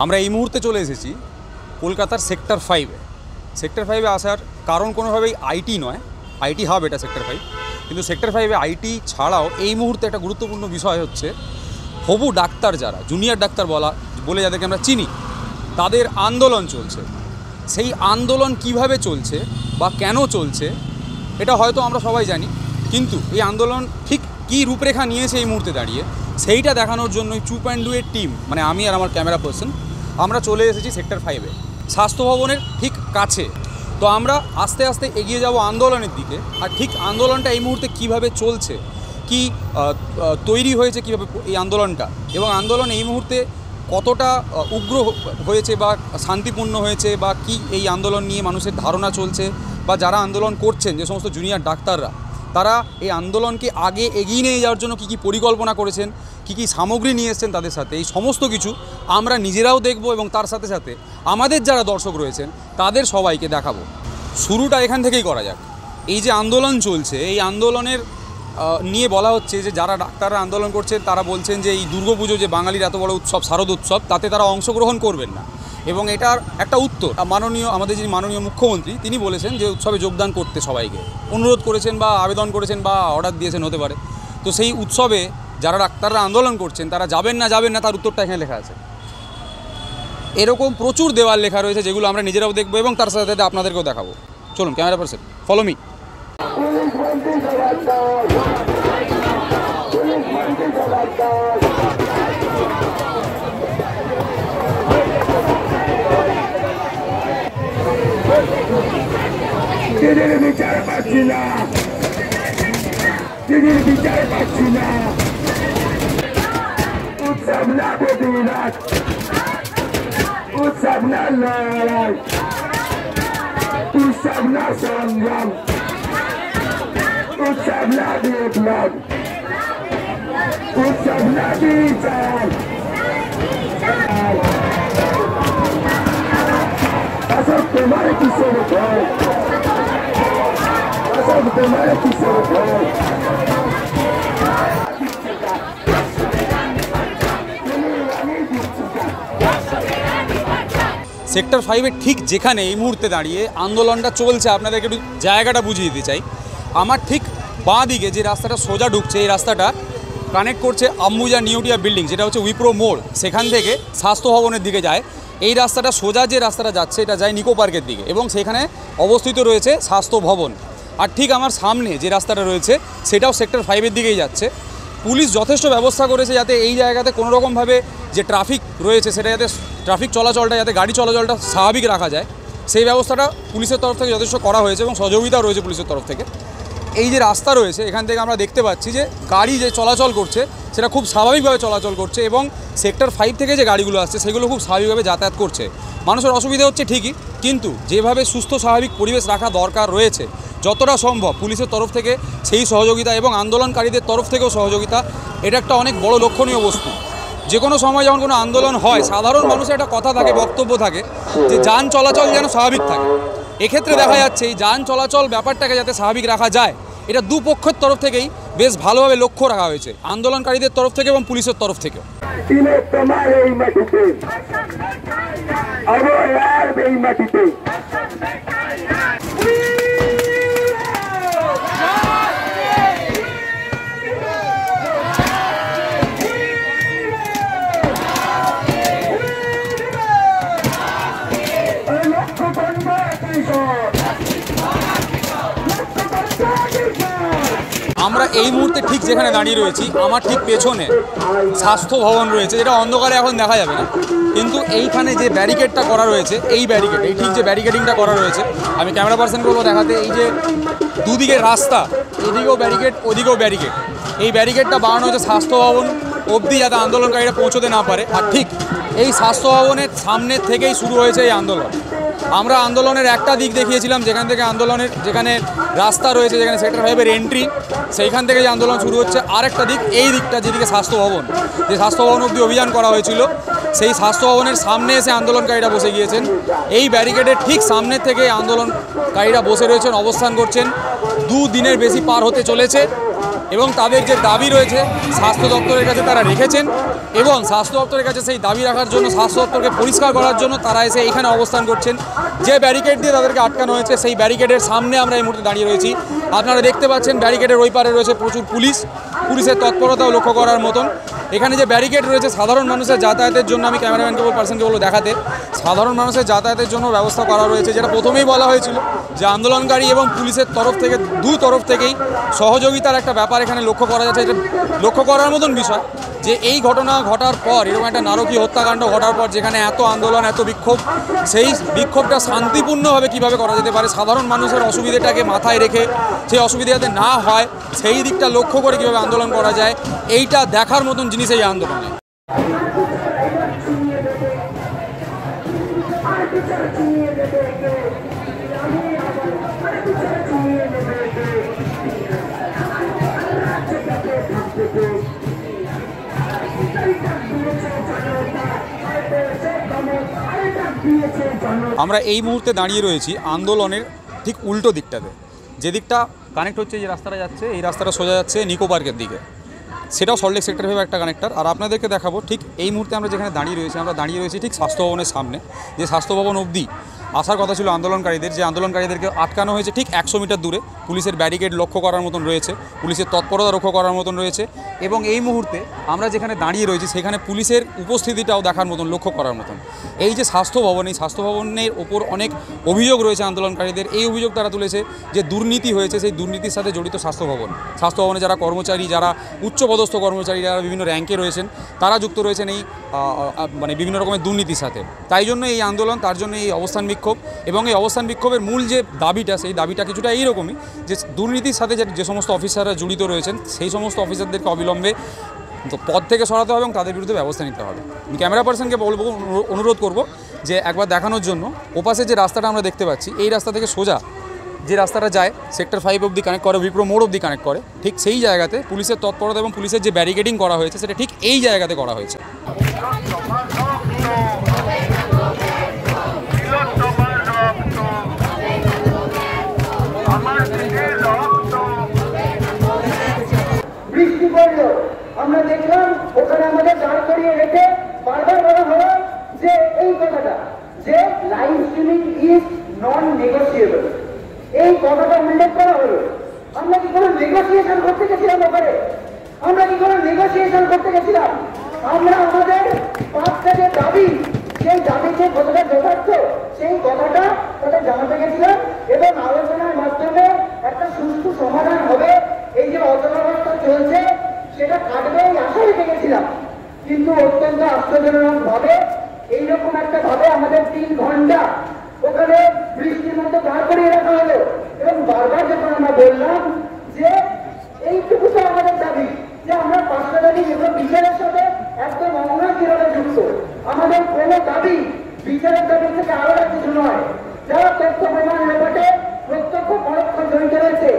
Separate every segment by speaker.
Speaker 1: আমরা এই মুহূর্তে চলে এসেছি কলকাতার সেক্টর 5 এ। সেক্টর 5 এ আসার কারণ কোনোভাবেই আইটি নয়, আইটি হাব এটা সেক্টর 5, কিন্তু সেক্টর 5 এ আইটি ছাড়াও এই মুহূর্তে একটা গুরুত্বপূর্ণ বিষয় হচ্ছে হবু ডাক্তার যারা জুনিয়র ডাক্তার বলে যাদেরকে আমরা চিনি, তাদের আন্দোলন চলছে। সেই আন্দোলন কিভাবে চলছে বা কেন চলছে এটা হয়তো আমরা সবাই জানি, কিন্তু এই আন্দোলন ঠিক কী রূপরেখা নিয়েছে এই মুহূর্তে দাঁড়িয়ে সেইটা দেখানোর জন্যই চুপ অ্যান্ড ডু এর টিম, মানে আমি আর আমার ক্যামেরা পার্সন, আমরা চলে এসেছি সেক্টর 5 এ, স্বাস্থ্য ভবনের ঠিক কাছে। তো আমরা আস্তে আস্তে এগিয়ে যাব আন্দোলনের দিকে। আর ঠিক আন্দোলনটা এই মুহূর্তে কিভাবে চলছে, কি তৈরি হয়েছে কীভাবে এই আন্দোলনটা, এবং আন্দোলন এই মুহূর্তে কতটা উগ্র হয়েছে বা শান্তিপূর্ণ হয়েছে, বা কি এই আন্দোলন নিয়ে মানুষের ধারণা চলছে, বা যারা আন্দোলন করছেন যে সমস্ত জুনিয়র ডাক্তাররা, তারা এই আন্দোলনকে আগে এগিয়ে নিয়ে যাওয়ার জন্য কী পরিকল্পনা করেছেন, কী সামগ্রী নিয়ে এসছেন তাদের সাথে, এই সমস্ত কিছু আমরা নিজেরাও দেখব এবং তার সাথে সাথে আমাদের যারা দর্শক রয়েছেন তাদের সবাইকে দেখাবো। শুরুটা এখান থেকেই করা যাক। এই যে আন্দোলন চলছে, এই আন্দোলনের নিয়ে বলা হচ্ছে যে যারা ডাক্তাররা আন্দোলন করছেন তারা বলছেন যে এই দুর্গাপুজো যে বাঙালির এত বড় উৎসব শারদ উৎসব, তাতে তারা অংশগ্রহণ করবেন না, এবং এটার একটা উত্তর আমাদের যিনি মাননীয় মুখ্যমন্ত্রী তিনি বলেছেন যে উৎসবে যোগদান করতে সবাইকে অনুরোধ করেছেন বা আবেদন করেছেন বা অর্ডার দিয়েছেন হতে পারে। তো সেই উৎসবে যারা ডাক্তাররা আন্দোলন করছেন তারা যাবেন না তার উত্তরটা এখানে লেখা আছে। এরকম প্রচুর দেওয়াল লেখা রয়েছে যেগুলো আমরা নিজেরাও দেখবো এবং তার সাথে সাথে আপনাদেরকেও দেখাবো। চলুন ক্যামেরা পার্সন, ফলো মি।
Speaker 2: বিচার পাচ্ছি না, বিচার পাচ্ছি না, উৎসব না প্রতিবাদ, উৎসব না লড়াই, উৎসব না সংগ্রাম, উৎসব না বিপ্লব, উৎসব না বিচার। আসল তোমার কিসের ভয়, আসল তোমার কিসের ভয়।
Speaker 1: সেক্টর 5 এর ঠিক যেখানে এই মুহূর্তে দাঁড়িয়ে আন্দোলনটা চলছে, আপনাদেরকে একটু জায়গাটা বুঝিয়ে দিতে চাই। আমার ঠিক বাঁ দিকে যে রাস্তাটা সোজা ঢুকছে, এই রাস্তাটা কানেক্ট করছে আম্বুজা নিউটিয়া বিল্ডিং, যেটা হচ্ছে উইপ্রো মোড়, সেখান থেকে স্বাস্থ্য ভবনের দিকে যায়। এই রাস্তাটা সোজা যে রাস্তাটা যাচ্ছে এটা যায় নিকো পার্কের দিকে, এবং সেখানে অবস্থিত রয়েছে স্বাস্থ্য ভবন। আর ঠিক আমার সামনে যে রাস্তাটা রয়েছে সেটাও সেক্টর 5 এর দিকেই যাচ্ছে। পুলিশ যথেষ্ট ব্যবস্থা করেছে যাতে এই জায়গাতে কোনোরকমভাবে যে ট্রাফিক রয়েছে সেটা যাতে ট্রাফিক চলাচলটা যাতে গাড়ি চলাচলটা স্বাভাবিক রাখা যায়, সেই ব্যবস্থাটা পুলিশের তরফ থেকে যথেষ্ট করা হয়েছে এবং সহযোগিতাও রয়েছে পুলিশের তরফ থেকে। এই যে রাস্তা রয়েছে এখান থেকে আমরা দেখতে পাচ্ছি যে গাড়ি যে চলাচল করছে সেটা খুব স্বাভাবিকভাবে চলাচল করছে, এবং সেক্টর 5 থেকে যে গাড়িগুলো আসছে সেগুলো খুব স্বাভাবিকভাবে যাতায়াত করছে। মানুষের অসুবিধা হচ্ছে ঠিকই, কিন্তু যেভাবে সুস্থ স্বাভাবিক পরিবেশ রাখা দরকার রয়েছে যতটা সম্ভব পুলিশের তরফ থেকে সেই সহযোগিতা এবং আন্দোলনকারীদের তরফ থেকেও সহযোগিতা, এটা একটা অনেক বড় লক্ষণীয় বস্তু। যে কোনো সময় যখন কোনো আন্দোলন হয় সাধারণ মানুষের একটা কথা থাকে, বক্তব্য থাকে যে যান চলাচল যেন স্বাভাবিক থাকে। এক্ষেত্রে দেখা যাচ্ছে এই যান চলাচল ব্যাপারটাকে যাতে স্বাভাবিক রাখা যায়, এটা দুপক্ষের তরফ থেকেই বেশ ভালোভাবে লক্ষ্য রাখা হয়েছে, আন্দোলনকারীদের তরফ থেকে এবং পুলিশের তরফ থেকেও। আমরা এই মুহূর্তে ঠিক যেখানে দাঁড়িয়ে রয়েছি আমার ঠিক পেছনে স্বাস্থ্য ভবন রয়েছে, যেটা অন্ধকারে এখন দেখা যাবে না, কিন্তু এইখানে যে ব্যারিকেডটা করা রয়েছে, এই ব্যারিকেড, এই ঠিক যে ব্যারিকেডিংটা করা রয়েছে, আমি ক্যামেরা পার্সন করবো দেখাতে। এই যে দুদিকে রাস্তা, এদিকেও ব্যারিকেড ওদিকেও ব্যারিকেড, এই ব্যারিকেডটা বানানো হয়েছে স্বাস্থ্য ভবন অবধি যাতে আন্দোলনকারীরা পৌঁছতে না পারে। আর ঠিক এই স্বাস্থ্য ভবনের সামনের থেকেই শুরু হয়েছে এই আন্দোলন। আমরা আন্দোলনের একটা দিক দেখিয়েছিলাম, যেখান থেকে আন্দোলনের যেখানে রাস্তা রয়েছে, যেখানে সেক্টর 5-এর এন্ট্রি, সেইখান থেকে যে আন্দোলন শুরু হচ্ছে। আরেকটা দিক এই দিকটা, যেদিকে স্বাস্থ্য ভবন, যে স্বাস্থ্য ভবন অবধি অভিযান করা হয়েছিল, সেই স্বাস্থ্য ভবনের সামনে এসে আন্দোলনকারীরা বসে গিয়েছেন। এই ব্যারিকেডের ঠিক সামনে থেকে আন্দোলনকারীরা বসে রয়েছেন, অবস্থান করছেন। 2 দিনের বেশি পার হতে চলেছে এবং তাদের যে দাবি রয়েছে স্বাস্থ্য দপ্তরের কাছে তারা রেখেছেন, এবং স্বাস্থ্য দপ্তরের কাছে সেই দাবি রাখার জন্য, স্বাস্থ্য দপ্তরকে পরিষ্কার করার জন্য তারা এসে এইখানে অবস্থান করছেন। যে ব্যারিকেড দিয়ে তাদেরকে আটকানো হয়েছে, সেই ব্যারিকেডের সামনে আমরা এই মুহূর্তে দাঁড়িয়ে রয়েছি। আপনারা দেখতে পাচ্ছেন ব্যারিকেডের ওই পারে রয়েছে প্রচুর পুলিশের তৎপরতাও লক্ষ্য করার মতন। এখানে যে ব্যারিকেড রয়েছে সাধারণ মানুষের যাতায়াতের জন্য, আমি ক্যামেরাম্যানকে পার্সনকে বলবো দেখাতে, সাধারণ মানুষের যাতায়াতের জন্য ব্যবস্থা করা রয়েছে, যেটা প্রথমেই বলা হয়েছিল যে আন্দোলনকারী এবং পুলিশের তরফ থেকে, 2 তরফ থেকেই সহযোগিতার একটা ব্যাপার এখানে লক্ষ্য করা যাচ্ছে। এটা লক্ষ্য করার মতন বিষয় যে এই ঘটনা ঘটার পর, এরকম একটা নারকীয় হত্যাকাণ্ড ঘটার পর, যেখানে এত আন্দোলন, এত বিক্ষোভ, সেই বিক্ষোভটা শান্তিপূর্ণভাবে কীভাবে করা যেতে পারে, সাধারণ মানুষের অসুবিধাটাকে মাথায় রেখে সেই অসুবিধা যাতে না হয় সেই দিকটা লক্ষ্য করে কীভাবে আন্দোলন করা যায়, এইটা দেখার মতন জিনিস এই আন্দোলনে। আমরা এই মুহূর্তে দাঁড়িয়ে রয়েছি আন্দোলনের ঠিক উল্টো দিকটাতে, যে দিকটা কানেক্ট হচ্ছে, যে রাস্তাটা যাচ্ছে, এই রাস্তাটা সোজা যাচ্ছে নিকো পার্কের দিকে, সেটাও সল্টলেক সেক্টর 5 একটা কানেক্টর। আর আপনাদেরকে দেখাবো ঠিক এই মুহূর্তে আমরা যেখানে দাঁড়িয়ে রয়েছি, আমরা দাঁড়িয়ে রয়েছি ঠিক স্বাস্থ্য ভবনের সামনে, যে স্বাস্থ্য ভবন অবধি আসার কথা ছিল আন্দোলনকারীদের, যে আন্দোলনকারীদেরকে আটকানো হয়েছে ঠিক 100 মিটার দূরে। পুলিশের ব্যারিকেড লক্ষ্য করার মতন রয়েছে, পুলিশের তৎপরতা লক্ষ্য করার মতন রয়েছে, এবং এই মুহূর্তে আমরা যেখানে দাঁড়িয়ে রয়েছি সেখানে পুলিশের উপস্থিতিটাও দেখার মতন, লক্ষ্য করার মতন। এই যে স্বাস্থ্য ভবন, এই স্বাস্থ্য ভবনের ওপর অনেক অভিযোগ রয়েছে আন্দোলনকারীদের। এই অভিযোগ তারা তুলেছে যে দুর্নীতি হয়েছে, সেই দুর্নীতির সাথে জড়িত স্বাস্থ্য ভবনে যারা কর্মচারী, যারা উচ্চপদস্থ কর্মচারী, যারা বিভিন্ন র্যাঙ্কে রয়েছেন, তারা যুক্ত রয়েছেন এই মানে বিভিন্ন রকমের দুর্নীতির সাথে। তাই জন্য এই আন্দোলন, তার জন্য এই অবস্থান বিক্ষোভ। এবং এই অবস্থান বিক্ষোভের মূল যে দাবিটা, সেই দাবিটা কিছুটা এইরকমই, যে দুর্নীতির সাথে যে সমস্ত অফিসাররা জড়িত রয়েছেন, সেই সমস্ত অফিসারদেরকে অবিলম্বে পদ থেকে সরাতে হবে এবং তাদের বিরুদ্ধে ব্যবস্থা নিতে হবে। আমি ক্যামেরা পার্সনকে বলবো, অনুরোধ করব যে একবার দেখানোর জন্য ওপাশে যে রাস্তাটা আমরা দেখতে পাচ্ছি, এই রাস্তা থেকে সোজা যে রাস্তাটা যায় সেক্টর 5 অবধি কানেক্ট করে, উইপ্রো মোড় অবধি কানেক্ট করে, ঠিক সেই জায়গাতে পুলিশের তৎপরতা এবং পুলিশের যে ব্যারিকেডিং করা হয়েছে, সেটা ঠিক এই জায়গাতে করা হয়েছে।
Speaker 3: বৃষ্টি পড়লো, আমরা দেখলাম ওখানে আমাদের দাঁড় করিয়ে রেখে বারবার বলা হলো যে এই কথাটা, যে live streaming is non negotiable, এই কথাটা উল্লেখ করা হলো। আমরা কি কোনো নেগোসিয়েশন করতে গেছিলাম ওখানে? আমরা কি কোনো নেগোসিয়েশন করতে গেছিলাম? আমরা আমাদের 5টা যে দাবি, সেই দাবিতে কতটা যথার্থ সেই কথাটা তাদের জানাতে গেছিলাম, এবং আলোচনার মাধ্যমে একটা সুষ্ঠু সমাধান হবে, এই যে অচলাবস্থা চলছে সেটা কাটবে এই আশা রেখে গেছিলাম। কিন্তু অত্যন্ত আশ্চর্যজনক ভাবে এইরকম একটা ভাবে আমাদের 3 ঘন্টা ওখানে বৃষ্টির মধ্যে দাঁড় করিয়ে রাখা হলো, এবং বারবার যখন আমরা বললাম যে এইটুকু তো আমাদের দাবি, যে আমরা 5টা দাবি যেগুলো বিচারের সাথে একদম অঙ্গাঙ্গিভাবে যুক্ত, আমাদের কোনো দাবি বিচারের দাবি থেকে আলাদা কিছু নয়। যারা তথ্য প্রমাণ ব্যাপারে প্রত্যক্ষ পরোক্ষ জড়িত রয়েছে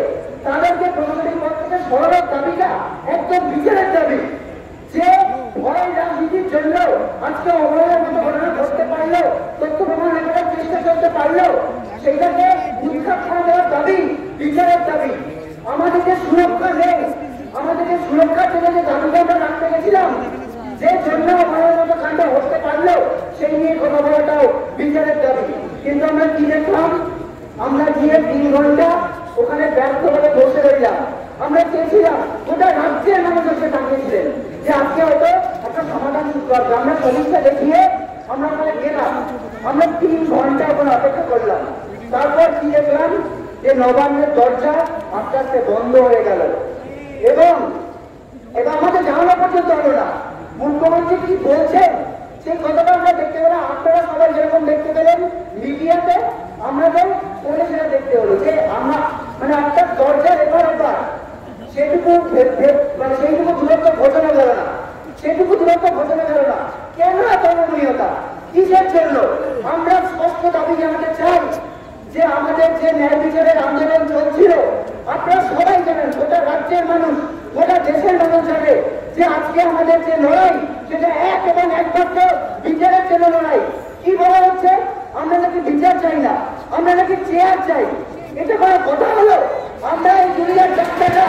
Speaker 3: তাদেরকে প্রশাসনিক পদ থেকে সরানোর দাবিটা একদম বিচারের দাবি। যে ভয় রাজনীতির জন্য আজকে অবহেলার মতো ঘটনা ঘটতে পারলো, তথ্য প্রমাণ ব্যাপারে চেষ্টা করতে পারলো, সেইটাকে উৎখাত করে দেওয়ার দাবি বিচারের দাবি। আমাদেরকে সুরক্ষা নেই, আমাদেরকে সুরক্ষার জন্য যে দাবিটা আমরা রাখতে গেছিলাম, যে জন্য অবহেলার মতো কাণ্ড ঘটতে পারলো, সেই নিয়ে কথা বলাটাও বিচারের দাবি। কিন্তু আমরা কি দেখলাম? আমরা গিয়ে 3 ঘন্টা ওখানে ব্যর্থভাবে বসে রইলাম। আমরা চেয়েছিলাম, গোটা রাজ্যের মানুষ এসে তাকিয়েছিলেন যে আজকে হয়তো একটা সমাধান করবে। আমরা সমস্যা দেখিয়ে আমরা ওখানে গেলাম, আমরা 3 ঘন্টা ওখানে অপেক্ষা করলাম। তারপর কি দেখলাম? যে নবান্নের দরজা আস্তে আস্তে বন্ধ হয়ে গেল, এবং আমাদের জানানো পর্যন্ত হলো না। মুখ্যমন্ত্রী কি বলছেন সেই কথাটা আমরা দেখতে পেলাম। আপনারা সবাই যেরকম দেখতে পেলেন মিডিয়াতে, আমাদের ফোনে সেটা দেখতে হলো, যে আমরা মানে একটা দরজার এবার সেইটুকু দূরত্ব ঘোষণা গেল না। সেটুকু দূরত্ব ঘটনা গেল না। কেন এত নমনীয়তা, কিসের জন্য? আমরা স্পষ্ট দাবি জানাতে চাই যে আমাদের যে ন্যায় বিচারের আন্দোলন চলছিল, আপনারা সবাই জানেন, গোটা রাজ্যের মানুষ, গোটা দেশের মানুষ জানে যে আজকে আমাদের যে লড়াই সেটা এক এবং একমাত্র বিচারের জন্য লড়াই। কি বলা হচ্ছে? আমরা নাকি বিচার চাই না, আমরা নাকি চেয়ার চাই। এটা কোনো কথা হলো? আমরা এই দুনিয়ার ডাক্তাররা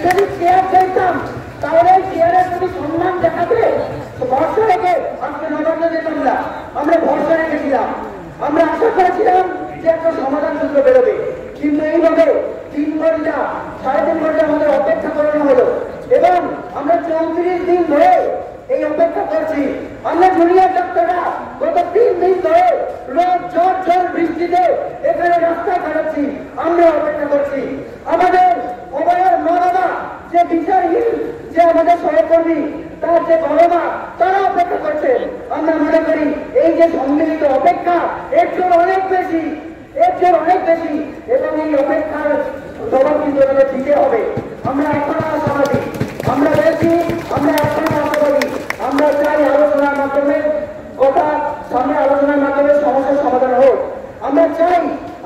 Speaker 3: যদি চেয়ার চাইতাম তাহলে চেয়ারের যদি সম্মান দেখাতে ভরসা রেখে আজকে নবান্ন যেতাম না। আমরা ভরসা রেখেছিলাম, আমরা আশা করেছিলাম যে একটা সমাধান সূত্র বেরোবে, কিন্তু এইভাবে 3 ঘন্টা 3.5 ঘন্টা আমাদের অপেক্ষা করানো হলো এবং আমরা 34 দিন ধরে এই অপেক্ষা করছি। আমরা জুনিয়র ডাক্তাররা গত 3 দিন ধরে রোজ ঝড় বৃষ্টিতে এখানে রাস্তায় কাটাচ্ছি, আমরা অপেক্ষা করছি। আমাদের অবয়ের মা-বাবা যে বিচারহীন, যে আমাদের সহকর্মী, তার যে বাবা-মা, তারা অপেক্ষা করছে। আমরা মনে করি এই যে সম্মিলিত অপেক্ষা এর জন্য অনেক বেশি, এবং এই অপেক্ষার জবাব কিন্তু আমাদের দিতে হবে। আমরা এখনো আশাবাদী, আমরা বলছি আমরা এখনো আশাবাদী। আমরা চাই আলোচনার মাধ্যমে আলোচনার মাধ্যমে সমস্যার সমাধান হোক। আমরা চাই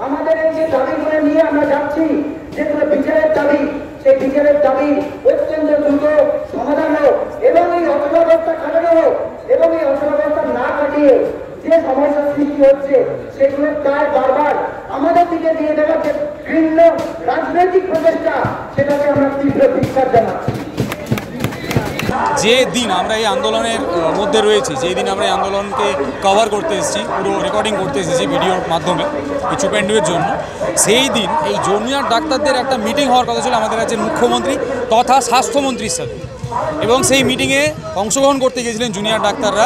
Speaker 3: আমাদের এই যে দাবিগুলো নিয়ে আমরা যাচ্ছি, যেগুলো বিচারের দাবি, সেই বিচারের দাবি অত্যন্ত দ্রুত সমাধান হোক এবং এই অচলাবস্থা কাটানো হোক, এবং এই অচলাবস্থা না কাটিয়ে যে সমস্যার সৃষ্টি হচ্ছে সেগুলো প্রায় বারবার আমাদের দিকে দিয়ে দেওয়ার যে ঘৃণ্য রাজনৈতিক প্রচেষ্টা, সেটাকে আমরা তীব্র ধিক্কার জানাচ্ছি।
Speaker 1: যে দিন আমরা এই আন্দোলনের মধ্যে রয়েছি, যেই দিন আমরা এই আন্দোলনকে কভার করতে এসেছি, পুরো রেকর্ডিং করতে এসেছি ভিডিওর মাধ্যমে এই চুপ অ্যান্ড ডুয়ের জন্য, সেই দিন এই জুনিয়র ডাক্তারদের একটা মিটিং হওয়ার কথা ছিল আমাদের রাজ্যের মুখ্যমন্ত্রী তথা স্বাস্থ্যমন্ত্রীর সাথে, এবং সেই মিটিংয়ে অংশগ্রহণ করতে গিয়েছিলেন জুনিয়র ডাক্তাররা।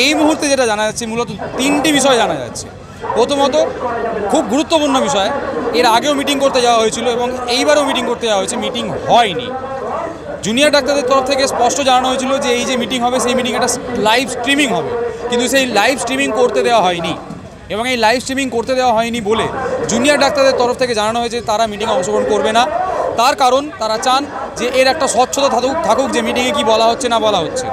Speaker 1: এই মুহূর্তে যেটা জানা যাচ্ছে, মূলত 3টি বিষয় জানা যাচ্ছে। প্রথমত, খুব গুরুত্বপূর্ণ বিষয়, এর আগেও মিটিং করতে যাওয়া হয়েছিল এবং এইবারও মিটিং করতে যাওয়া হয়েছে, মিটিং হয়নি। জুনিয়র ডাক্তারদের তরফ থেকে স্পষ্ট জানানো হয়েছিল যে এই যে মিটিং হবে সেই মিটিং একটা লাইভ স্ট্রিমিং হবে, কিন্তু সেই লাইভ স্ট্রিমিং করতে দেওয়া হয়নি। এবং এই লাইভ স্ট্রিমিং করতে দেওয়া হয়নি বলে জুনিয়র ডাক্তারদের তরফ থেকে জানানো হয়েছে তারা মিটিংয়ে অংশগ্রহণ করবে না। তার কারণ, তারা চান যে এর একটা স্বচ্ছতা থাকুক, যে মিটিংয়ে কী বলা হচ্ছে না বলা হচ্ছে।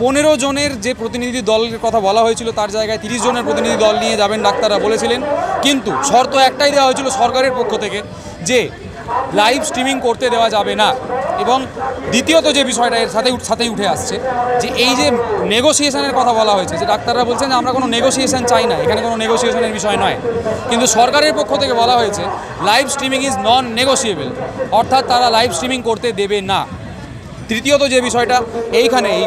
Speaker 1: 15 জনের যে প্রতিনিধি দলের কথা বলা হয়েছিল তার জায়গায় 30 জনের প্রতিনিধি দল নিয়ে যাবেন ডাক্তাররা বলেছিলেন, কিন্তু শর্ত একটাই দেওয়া হয়েছিল সরকারের পক্ষ থেকে, যে লাইভ স্ট্রিমিং করতে দেওয়া যাবে না। এবং দ্বিতীয়ত যে বিষয়টা এর সাথেই উঠে আসছে, যে এই যে নেগোসিয়েশনের কথা বলা হয়েছে, যে ডাক্তাররা বলছেন যে আমরা কোনো নেগোসিয়েশন চাই না, এখানে কোনো নেগোসিয়েশনের বিষয় নয়, কিন্তু সরকারের পক্ষ থেকে বলা হয়েছে live streaming is non negotiable, অর্থাৎ তারা লাইভ স্ট্রিমিং করতে দেবে না। তৃতীয়ত যে বিষয়টা, এইখানে এই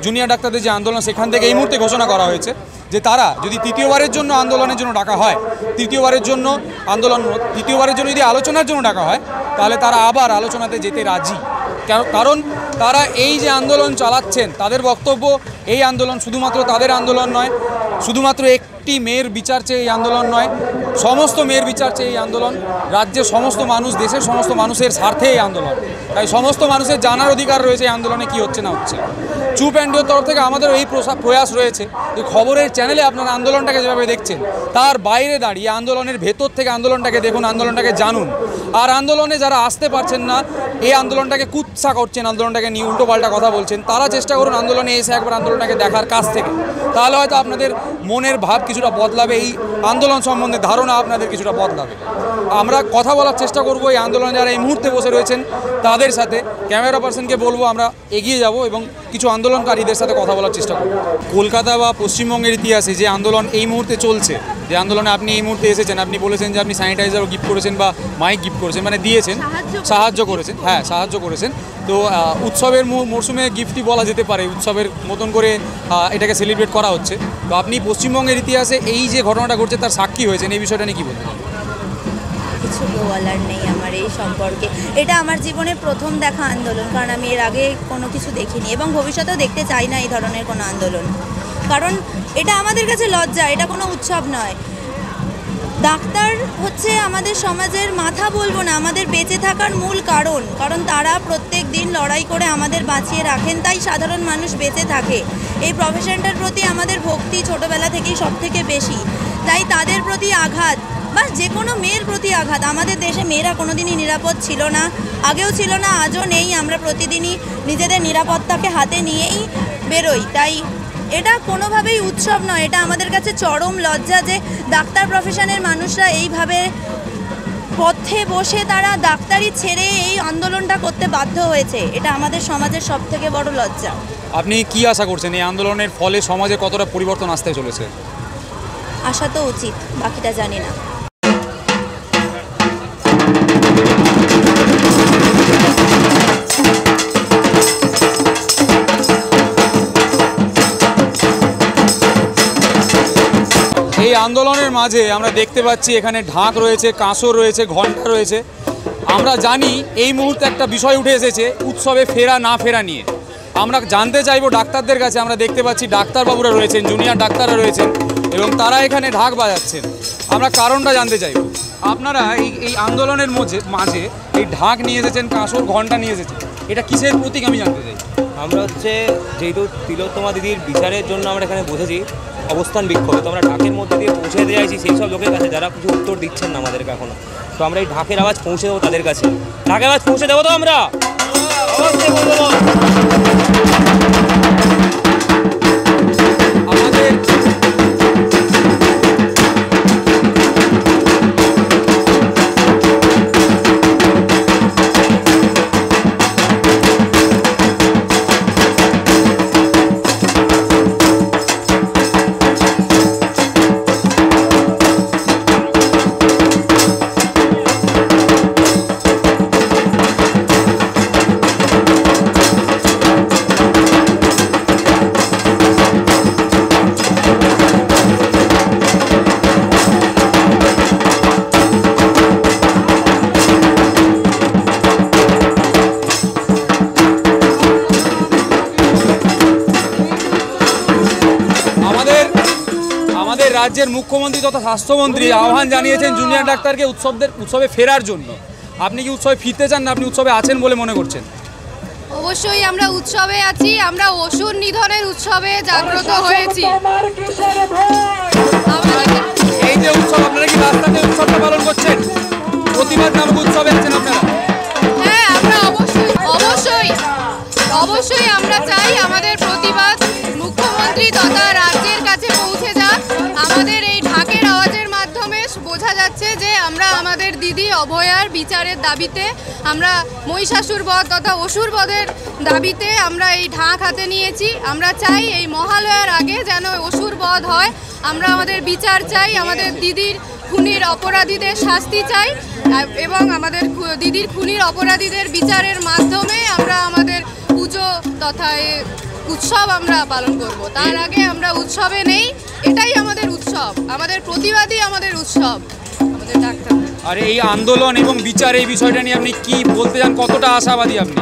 Speaker 1: জুনিয়র ডাক্তারদের যে আন্দোলন, সেখান থেকে এই মুহূর্তে ঘোষণা করা হয়েছে যে তারা যদি তৃতীয়বারের জন্য আন্দোলনের জন্য ডাকা হয়, তৃতীয়বারের জন্য যদি আলোচনার জন্য ডাকা হয়, তাহলে তারা আবার আলোচনাতে যেতে রাজি। কারণ তারা এই যে আন্দোলন চালাচ্ছেন, তাদের বক্তব্য এই আন্দোলন শুধুমাত্র তাদের আন্দোলন নয়, শুধুমাত্র একটি মেয়ের বিচার চেয়ে এই আন্দোলন নয়, সমস্ত মেয়ের বিচার চেয়ে এই আন্দোলন, রাজ্যের সমস্ত মানুষ, দেশের সমস্ত মানুষের স্বার্থে এই আন্দোলন। তাই সমস্ত মানুষের জানার অধিকার রয়েছে এই আন্দোলনে কী হচ্ছে না হচ্ছে। চুপ অ্যান্ডের তরফ থেকে আমাদের এই প্রয়াস রয়েছে যে খবরের চ্যানেলে আপনারা আন্দোলনটাকে যেভাবে দেখছেন, তার বাইরে দাঁড়িয়ে আন্দোলনের ভেতর থেকে আন্দোলনটাকে দেখুন, আন্দোলনটাকে জানুন। আর আন্দোলনে যারা আসতে পারছেন না, এই আন্দোলনটাকে কুৎসা করছেন, আন্দোলনটাকে নিয়ে উল্টোপাল্টা কথা বলছেন, তারা চেষ্টা করুন আন্দোলনে এসে একবার আন্দোলনটাকে দেখার কাছ থেকে, তাহলে হয়তো আপনাদের মনের ভাব কিছুটা বদলাবে, এই আন্দোলন সম্বন্ধে ধারণা আপনাদের কিছুটা বদলাবে। আমরা কথা বলার চেষ্টা করব এই আন্দোলনে যারা এই মুহূর্তে বসে রয়েছেন তাদের সাথে। ক্যামেরা পার্সনকে বলবো আমরা এগিয়ে যাব এবং কিছু আন্দোলনকারীদের সাথে কথা বলার চেষ্টা করব। কলকাতা বা পশ্চিমবঙ্গের ইতিহাসে যে আন্দোলন এই মুহূর্তে চলছে, যে আন্দোলনে আপনি এই মুহূর্তে এসেছেন, আপনি বলেছেন যে আপনি স্যানিটাইজারও গিফট করেছেন বা মাইক গিফট করেছেন, মানে দিয়েছেন, সাহায্য করেছেন, হ্যাঁ সাহায্য করেছেন। তো উৎসবের মরশুমে গিফটই বলা যেতে পারে, উৎসবের মতন করে এটাকে সেলিব্রেট করা হচ্ছে। তো আপনি পশ্চিমবঙ্গের ইতিহাসে এই যে ঘটনাটা ঘটছে তার সাক্ষী হয়েছেন, এই বিষয়টা নিয়ে কী বলবেন?
Speaker 4: কিছু বলার নেই আমার এই সম্পর্কে। এটা আমার জীবনের প্রথম দেখা আন্দোলন, কারণ আমি এর আগে কোনো কিছু দেখিনি এবং ভবিষ্যতেও দেখতে চাই না এই ধরনের কোনো আন্দোলন, কারণ এটা আমাদের কাছে লজ্জা, এটা কোনো উৎসব নয়। ডাক্তার হচ্ছে আমাদের সমাজের মাথা বলবো না, আমাদের বেঁচে থাকার মূল কারণ তারা প্রত্যেক দিন লড়াই করে আমাদের বাঁচিয়ে রাখেন, তাই সাধারণ মানুষ বেঁচে থাকে। এই প্রফেশনটার প্রতি আমাদের ভক্তি ছোটোবেলা থেকেই সব থেকে বেশি, তাই তাদের প্রতি আঘাত বা যে কোনো মেয়ের প্রতি আঘাত। আমাদের দেশে মেয়েরা কোনোদিনই নিরাপদ ছিল না, আগেও ছিল না, আজও নেই। আমরা প্রতিদিনই নিজেদের নিরাপত্তাকে হাতে নিয়েই বেরোই। তাই এটা কোনোভাবেই উৎসব নয়, এটা আমাদের কাছে চরম লজ্জা যে ডাক্তার প্রফেশনের মানুষরা এইভাবে পথে বসে তারা ডাক্তারি ছেড়ে এই আন্দোলনটা করতে বাধ্য হয়েছে। এটা আমাদের সমাজের সবথেকে বড় লজ্জা।
Speaker 1: আপনি কি আশা করছেন এই আন্দোলনের ফলে সমাজে কতটা পরিবর্তন আসতে চলেছে?
Speaker 4: আসা তো উচিত, বাকিটা জানি না।
Speaker 1: এই আন্দোলনের মাঝে আমরা দেখতে পাচ্ছি এখানে ঢাক রয়েছে, কাঁসর রয়েছে, ঘণ্টা রয়েছে। আমরা জানি এই মুহূর্তে একটা বিষয় উঠে এসেছে উৎসবে ফেরা না ফেরা নিয়ে। আমরা জানতে চাইবো ডাক্তারদের কাছে। আমরা দেখতে পাচ্ছি ডাক্তারবাবুরা রয়েছেন, জুনিয়র ডাক্তাররা রয়েছেন এবং তারা এখানে ঢাক বাজাচ্ছেন। আমরা কারণটা জানতে চাইব। আপনারা এই আন্দোলনের মাঝে এই ঢাক নিয়ে এসেছেন, কাঁসর ঘণ্টা নিয়ে এসেছেন, এটা কিসের প্রতীক আমি জানতে চাই।
Speaker 5: আমরা যেহেতু তিলোত্তমা দিদির বিচারের জন্য আমরা এখানে বসেছি অবস্থান বিক্ষোভে, তো আমরা ঢাকের মধ্যে দিয়ে পৌঁছে দিয়ে চাইছি সেই সব লোকের কাছে যারা কিছু উত্তর দিচ্ছেন না আমাদেরকে এখনো। তো আমরা এই ঢাকের আওয়াজ পৌঁছে দেবো তাদের কাছে। ঢাকের আওয়াজ পৌঁছে দেবো তো আমরা
Speaker 1: রাজ্যের মুখ্যমন্ত্রী তথা স্বাস্থ্যমন্ত্রী আহ্বান জানিয়েছেন জুনিয়র ডাক্তারকে উৎসবে ফেরার জন্য। আপনি কি উৎসবে ফিরতে চান না আপনি উৎসবে আছেন বলে মনে করছেন?
Speaker 6: অবশ্যই আমরা উৎসবে আছি। আমরা অসুর নিধনের উৎসবে জাগ্রত হয়েছি।
Speaker 1: এই যে উৎসব, আপনারা কি রাস্তাতে উৎসবটা পালন করছেন? প্রতিবাদ নামক উৎসবে আছেন আপনারা?
Speaker 6: হ্যাঁ, আমরা অবশ্যই আমরা চাই আমাদের প্রতিবাদ মুখ্যমন্ত্রী তথা রাজ্যের কাছে পৌঁছে যাক। আমাদের এই ঢাকের আওয়াজের মাধ্যমে বোঝা যাচ্ছে যে আমরা আমাদের দিদি অভয়ার বিচারের দাবিতে, আমরা মহিষাসুর বধ তথা অসুর বধের দাবিতে আমরা এই ঢাক হাতে নিয়েছি। আমরা চাই এই মহালয়ার আগে যেন অসুর বধ হয়। আমরা আমাদের বিচার চাই, আমাদের দিদির খুনির অপরাধীদের শাস্তি চাই এবং আমাদের দিদির খুনির অপরাধীদের বিচারের মাধ্যমে আমরা আমাদের পুজো তথা উৎসব আমরা পালন করব। তার আগে আমরা উৎসবে নেই, এটাই আমাদের উৎসব, আমাদের প্রতিবাদী আমাদের উৎসব, আমাদের ডাক্তার।
Speaker 1: আর এই আন্দোলন এবং বিচার এই বিষয়টা নিয়ে আপনি কি বলতে চান? কতটা আশাবাদী আপনি?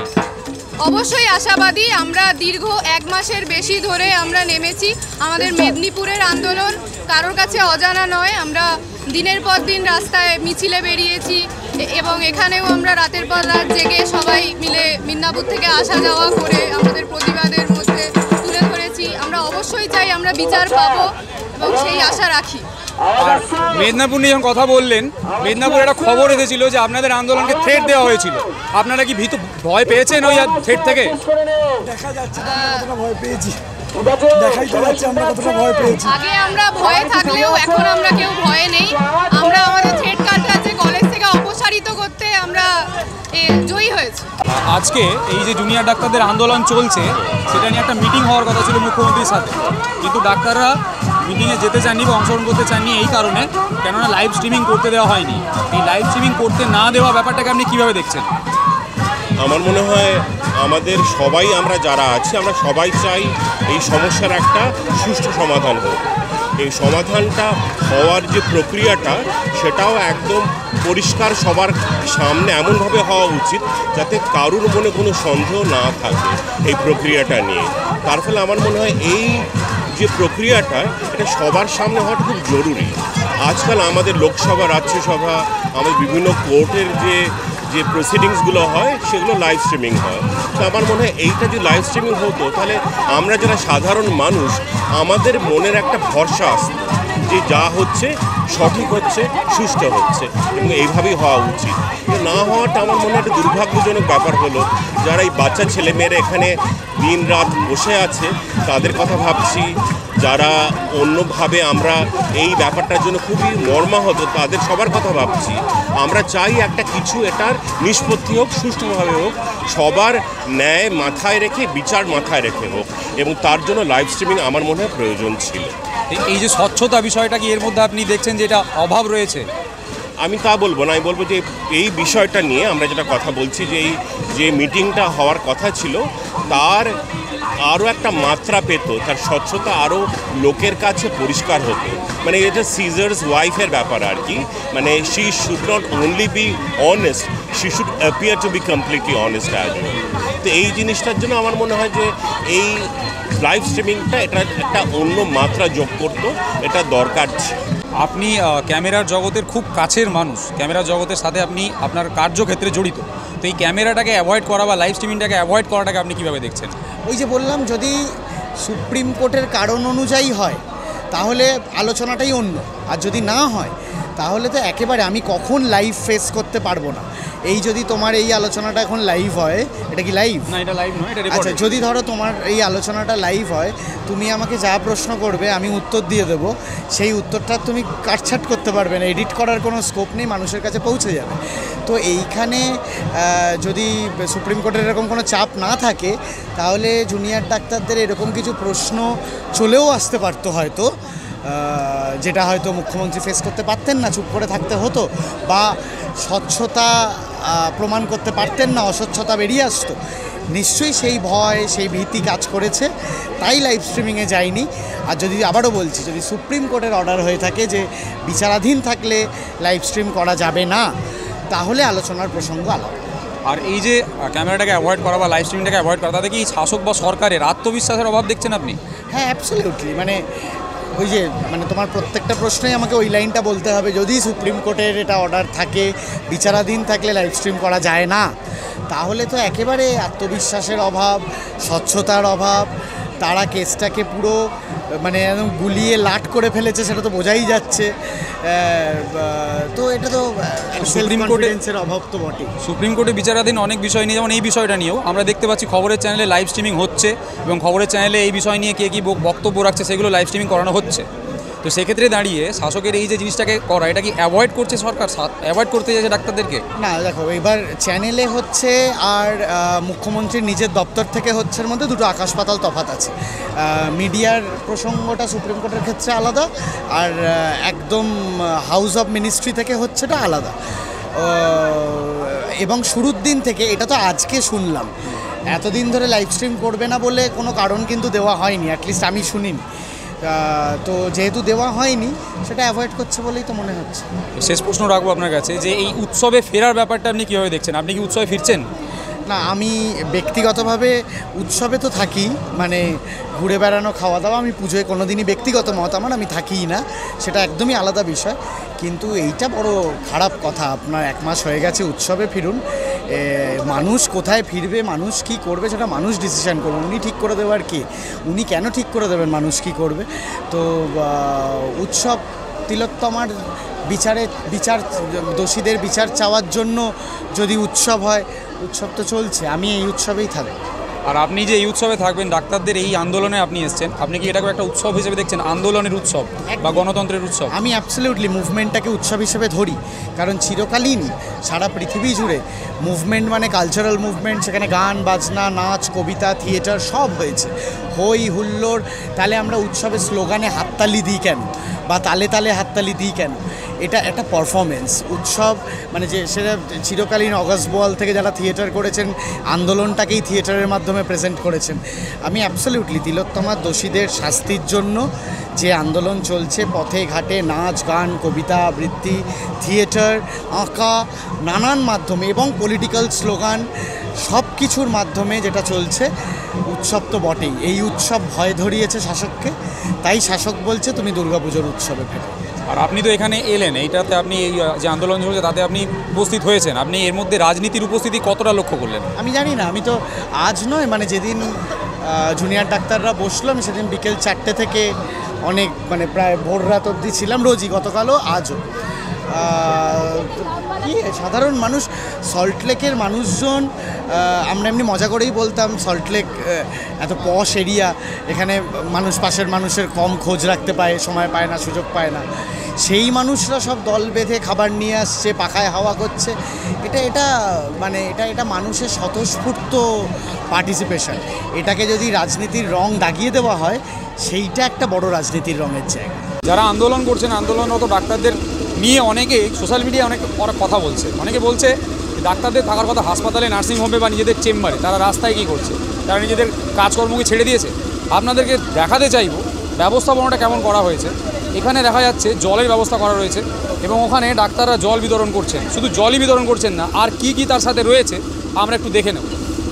Speaker 6: অবশ্যই আশাবাদী। আমরা দীর্ঘ 1 মাসের বেশি ধরে আমরা নেমেছি। আমাদের মেদিনীপুরের আন্দোলন কারোর কাছে অজানা নয়। আমরা দিনের পর দিন রাস্তায় মিছিলে বেরিয়েছি এবং এখানেও আমরা রাতের পর রাত জেগে সবাই মিলে মিদনাপুর থেকে আসা যাওয়া করে আমাদের প্রতিবাদের মধ্যে তুলে ধরেছি। আমরা অবশ্যই চাই আমরা বিচার পাবো এবং সেই আশা রাখি।
Speaker 1: আর মেদিনীপুর নিয়ে যখন কথা বললেন, মেদিনীপুরে একটা খবর এসেছিল যে আপনাদের আন্দোলনকে থ্রেট দেওয়া হয়েছিল। আপনারা কি ভয় পেয়েছেন ওই থ্রেট থেকে?
Speaker 7: দেখা যাচ্ছে কতটা ভয় পেয়েছি, দেখাই তো যাচ্ছে আমরা কতটা ভয় পেয়েছি।
Speaker 6: আগে আমরা ভয়ে থাকলেও এখন আমরা কেউ ভয়ে নেই। আমরা আমাদের থ্রেট কার্ডটা কলেজ থেকে অপসারিত করতে আমরা জয়ী হয়েছি।
Speaker 1: আজকে এই যে জুনিয়র ডাক্তারদের আন্দোলন চলছে সেটা নিয়ে একটা মিটিং হওয়ার কথা ছিল মুখ্যমন্ত্রীর সাথে, কিন্তু ডাক্তাররা মিটিংয়ে যেতে চাননি বা অংশগ্রহণ করতে চাননি এই কারণে, কেননা লাইভ স্ট্রিমিং করতে দেওয়া হয়নি। এই লাইভ স্ট্রিমিং করতে না দেওয়া ব্যাপারটাকে আপনি কীভাবে দেখছেন?
Speaker 8: আমার মনে হয় আমাদের সবাই, আমরা যারা আছি আমরা সবাই চাই এই সমস্যার একটা সুষ্ঠু সমাধান হোক। এই সমাধানটা হওয়ার যে প্রক্রিয়াটা সেটাও একদম পরিষ্কার সবার সামনে এমনভাবে হওয়া উচিত যাতে কারুর মনে কোনো সন্দেহ না থাকে এই প্রক্রিয়াটা নিয়ে। তার ফলে আমার মনে হয় এই যে প্রক্রিয়াটা এটা সবার সামনে হওয়াটা খুব জরুরি। আজকাল আমাদের লোকসভা, রাজ্যসভা, আমাদের বিভিন্ন কোর্টের যে প্রসিডিংসগুলো হয় সেগুলো লাইভ স্ট্রিমিং হয়। তো আমার মনে হয় এইটা যদি লাইভ স্ট্রিমিং হতো তাহলে আমরা যারা সাধারণ মানুষ আমাদের মনের একটা ভরসা আসতো যে যা হচ্ছে সঠিক হচ্ছে, সুষ্ঠু হচ্ছে এবং এইভাবেই হওয়া উচিত। না হওয়াটা আমার মনে হয় একটা দুর্ভাগ্যজনক ব্যাপার হলো, যারা এই বাচ্চা ছেলেমেয়েরা এখানে দিন রাত বসে আছে তাদের কথা ভাবছি, যারা অন্যভাবে আমরা এই ব্যাপারটার জন্য খুবই মর্মাহত তাদের সবার কথা ভাবছি। আমরা চাই একটা কিছু এটার নিষ্পত্তি হোক, সুষ্ঠুভাবে হোক, সবার ন্যায় মাথায় রেখে, বিচার মাথায় রেখে হোক, এবং তার জন্য লাইভ স্ট্রিমিং আমার মনে হয় প্রয়োজন ছিল।
Speaker 1: এই যে স্বচ্ছতা বিষয়টা কি এর মধ্যে আপনি দেখছেন যে এটা অভাব রয়েছে?
Speaker 8: আমি তা বলবো না, আমি বলবো যে এই বিষয়টা নিয়ে আমরা যেটা কথা বলছি, যে এই যে মিটিংটা হওয়ার কথা ছিল তার আরও একটা মাত্রা পেত, তার স্বচ্ছতা আরও লোকের কাছে পরিষ্কার হতো। মানে এটা সিজার্স ওয়াইফের ব্যাপার আর কি, মানে she should not only be honest, she should appear to B completely honest as well. তো এই জিনিসটার জন্য আমার মনে হয় যে এই লাইভ স্ট্রিমিংটা এটা একটা অন্য মাত্রা যোগ করতো, এটা দরকার ছিল।
Speaker 1: আপনি ক্যামেরার জগতের খুব কাছের মানুষ, ক্যামেরার জগতের সাথে আপনি আপনার কার্যক্ষেত্রে জড়িত, তো এই ক্যামেরাটাকে অ্যাভয়েড করা বা লাইভ স্ট্রিমিংটাকে অ্যাভয়েড করাটাকে আপনি কীভাবে দেখছেন?
Speaker 9: ওই যে বললাম, যদি সুপ্রিম কোর্টের কারণ অনুযায়ী হয় তাহলে আলোচনাটাই অন্য, আর যদি না হয় তাহলে তো একেবারে আমি কখন লাইভ ফেস করতে পারবো না। এই যদি তোমার এই আলোচনাটা এখন লাইভ হয়, এটা কি লাইভ?
Speaker 1: না, এটা লাইভ নয়, এটা
Speaker 9: আচ্ছা, যদি ধরো তোমার এই আলোচনাটা লাইভ হয়, তুমি আমাকে যা প্রশ্ন করবে আমি উত্তর দিয়ে দেবো, সেই উত্তরটা তুমি কাটছাট করতে পারবে না, এডিট করার কোনো স্কোপ নেই, মানুষের কাছে পৌঁছে যাবে। তো এইখানে যদি সুপ্রিম কোর্টের এরকম কোনো চাপ না থাকে তাহলে জুনিয়র ডাক্তারদের এরকম কিছু প্রশ্ন চলেও আসতে পারতো হয়তো, যেটা হয়তো মুখ্যমন্ত্রী ফেস করতে পারতেন না, চুপ করে থাকতে হতো, বা স্বচ্ছতা প্রমাণ করতে পারতেন না, অস্বচ্ছতা বেরিয়ে আসতো। নিশ্চয়ই সেই ভয়, সেই ভীতি কাজ করেছে, তাই লাইভ স্ট্রিমিংয়ে যায়নি। আর যদি আবারও বলছি, যদি সুপ্রিম কোর্টের অর্ডার হয়ে থাকে যে বিচারাধীন থাকলে লাইভ স্ট্রিম করা যাবে না, তাহলে আলোচনার প্রসঙ্গ আলাদা।
Speaker 1: আর এই যে ক্যামেরাটাকে অ্যাভয়েড করা বা লাইভ স্ট্রিমিংটাকে অ্যাভয়েড করা, তাতে কি শাসক বা সরকারের আত্মবিশ্বাসের অভাব দেখছেন আপনি?
Speaker 9: হ্যাঁ, অ্যাবসলিউটলি। মানে ওই যে তোমার প্রত্যেকটা প্রশ্নেই আমাকে ওই লাইনটা বলতে হবে, যদি সুপ্রিম কোর্টের এটা অর্ডার থাকে, বিচারাধীন থাকলে লাইভ স্ট্রিম করা যায় না, তাহলে তো একেবারে আত্মবিশ্বাসের অভাব, স্বচ্ছতার অভাব। তারা কেসটাকে পুরো মানে একদম গুলিয়ে লাট করে ফেলেছে, সেটা তো বোঝাই যাচ্ছে। তো এটা তো
Speaker 1: সুপ্রিম
Speaker 9: কোর্টের অভাব তো বটেই।
Speaker 1: সুপ্রিম কোর্টে বিচারাধীন অনেক বিষয় নিয়ে, যেমন এই বিষয়টা নিয়েও আমরা দেখতে পাচ্ছি খবরের চ্যানেলে লাইভ স্ট্রিমিং হচ্ছে, এবং খবরের চ্যানেলে এই বিষয় নিয়ে কে কী বক্তব্য রাখছে সেগুলো লাইভ স্ট্রিমিং করানো হচ্ছে। তো সেক্ষেত্রে দাঁড়িয়ে শাসকের এই যে জিনিসটাকে করা, এটা কি অ্যাভয়েড করছে সরকার, অ্যাভয়েড করতে যাচ্ছে ডাক্তারদেরকে?
Speaker 9: না, দেখো, এবার চ্যানেলে হচ্ছে আর মুখ্যমন্ত্রীর নিজের দপ্তর থেকে হচ্ছে, এর মধ্যে দুটো আকাশ পাতাল তফাৎ আছে। মিডিয়ার প্রসঙ্গটা সুপ্রিম কোর্টের ক্ষেত্রে আলাদা, আর একদম হাউস অফ মিনিস্ট্রি থেকে হচ্ছেটা আলাদা। এবং শুরুর দিন থেকে, এটা তো আজকে শুনলাম, এতদিন ধরে লাইভ স্ট্রিম করবে না বলে কোনো কারণ কিন্তু দেওয়া হয়নি, অ্যাটলিস্ট আমি শুনিনি। তো যেহেতু দেওয়া হয়নি, সেটা অ্যাভয়েড করছে বলেই তো মনে হচ্ছে।
Speaker 1: শেষ প্রশ্ন রাখবো আপনার কাছে, যে এই উৎসবে ফেরার ব্যাপারটা আপনি কীভাবে দেখছেন? আপনি কি উৎসবে ফিরছেন?
Speaker 9: না, আমি ব্যক্তিগতভাবে উৎসবে তো থাকি, মানে ঘুরে বেড়ানো, খাওয়া দাওয়া। আমি পুজোয় কোনো দিনই ব্যক্তিগত মত আমার, আমি থাকিই না, সেটা একদমই আলাদা বিষয়। কিন্তু এইটা বড় খারাপ কথা, আপনার 1 মাস হয়ে গেছে, উৎসবে ফিরুন। মানুষ কোথায় ফিরবে, মানুষ কি করবে, সেটা মানুষ ডিসিশন করবে, উনি ঠিক করে দেওয়ার কি? উনি কেন ঠিক করে দেবেন মানুষ কি করবে? তো উৎসব তিলোত্তমার বিচার দোষীদের বিচার চাওয়ার জন্য যদি উৎসব হয়, উৎসব তো চলছে, আমি এই উৎসবেই থাকব।
Speaker 1: আর আপনি যে এই উৎসবে থাকবেন, ডাক্তারদের এই আন্দোলনে আপনি এসেছেন, আপনি কি এটাকে একটা উৎসব হিসেবে দেখছেন, আন্দোলনের উৎসব বা গণতন্ত্রের উৎসব?
Speaker 9: আমি অ্যাবসলিউটলি মুভমেন্টটাকে উৎসব হিসেবে ধরি, কারণ চিরকালীন সারা পৃথিবী জুড়ে মুভমেন্ট মানে কালচারাল মুভমেন্ট, সেখানে গান বাজনা, নাচ, কবিতা, থিয়েটার সব হয়েছে, হই হুল্লোড়। তাহলে আমরা উৎসবের স্লোগানে হাততালি দিই কেন, বা তালে তালে হাততালি দিই কেন? এটা একটা পারফরমেন্স। উৎসব মানে যে সেটা চিরকালীন অগস্ট বোয়াল থেকে যারা থিয়েটার করেছেন, আন্দোলনটাকেই থিয়েটারের মাধ্যমে প্রেজেন্ট করেছেন। আমি অ্যাবসলিউটলি তিলোত্তমার দোষীদের শাস্তির জন্য যে আন্দোলন চলছে, পথে ঘাটে নাচ, গান, কবিতা আবৃত্তি, থিয়েটার, আঁকা, নানান মাধ্যমে এবং পলিটিক্যাল স্লোগান, সব কিছুর মাধ্যমে যেটা চলছে, উৎসব তো বটেই। এই উৎসব ভয় ধরিয়েছে শাসককে, তাই শাসক বলছে তুমি দুর্গাপুজোর উৎসবে ফেরো।
Speaker 1: আর আপনি তো এখানে এলেন, এইটাতে আপনি এই যে আন্দোলন চলছে তাতে আপনি উপস্থিত হয়েছেন, আপনি এর মধ্যে রাজনীতির উপস্থিতি কতটা লক্ষ্য করলেন?
Speaker 9: আমি জানি না, আমি তো আজ নয়, মানে যেদিন জুনিয়র ডাক্তাররা বসলো। আমি সেদিন বিকেল 4টে থেকে অনেক মানে প্রায় ভোর রাত অবধি ছিলাম, রোজই, গতকালও আজও। কি সাধারণ মানুষ, সল্টলেকের মানুষজন, আমরা এমনি মজা করেই বলতাম সল্টলেক এত পশ এরিয়া, এখানে মানুষ পাশের মানুষের কম খোঁজ রাখতে পায়, সময় পায় না, সুযোগ পায় না। সেই মানুষরা সব দল বেঁধে খাবার নিয়ে আসছে, পাখায় হাওয়া করছে। এটা মানুষের স্বতঃস্ফূর্ত পার্টিসিপেশন। এটাকে যদি রাজনীতির রং দাগিয়ে দেওয়া হয়, সেইটা একটা বড় রাজনীতির রঙের জায়গা।
Speaker 1: যারা আন্দোলন করছেন, আন্দোলনরত ডাক্তারদের নিয়ে অনেকেই সোশ্যাল মিডিয়ায় অনেক কথা বলছে। অনেকে বলছে ডাক্তারদের থাকার কথা হাসপাতালে, নার্সিংহোমে বা নিজেদের চেম্বারে, তারা রাস্তায় কী করছে, তারা নিজেদের কাজকর্মকে ছেড়ে দিয়েছে। আপনাদেরকে দেখাতে চাইব ব্যবস্থাপনাটা কেমন করা হয়েছে। এখানে দেখা যাচ্ছে জলের ব্যবস্থা করা রয়েছে এবং ওখানে ডাক্তাররা জল বিতরণ করছেন। শুধু জলই বিতরণ করছেন না, আর কি কি তার সাথে রয়েছে আমরা একটু দেখে নেব।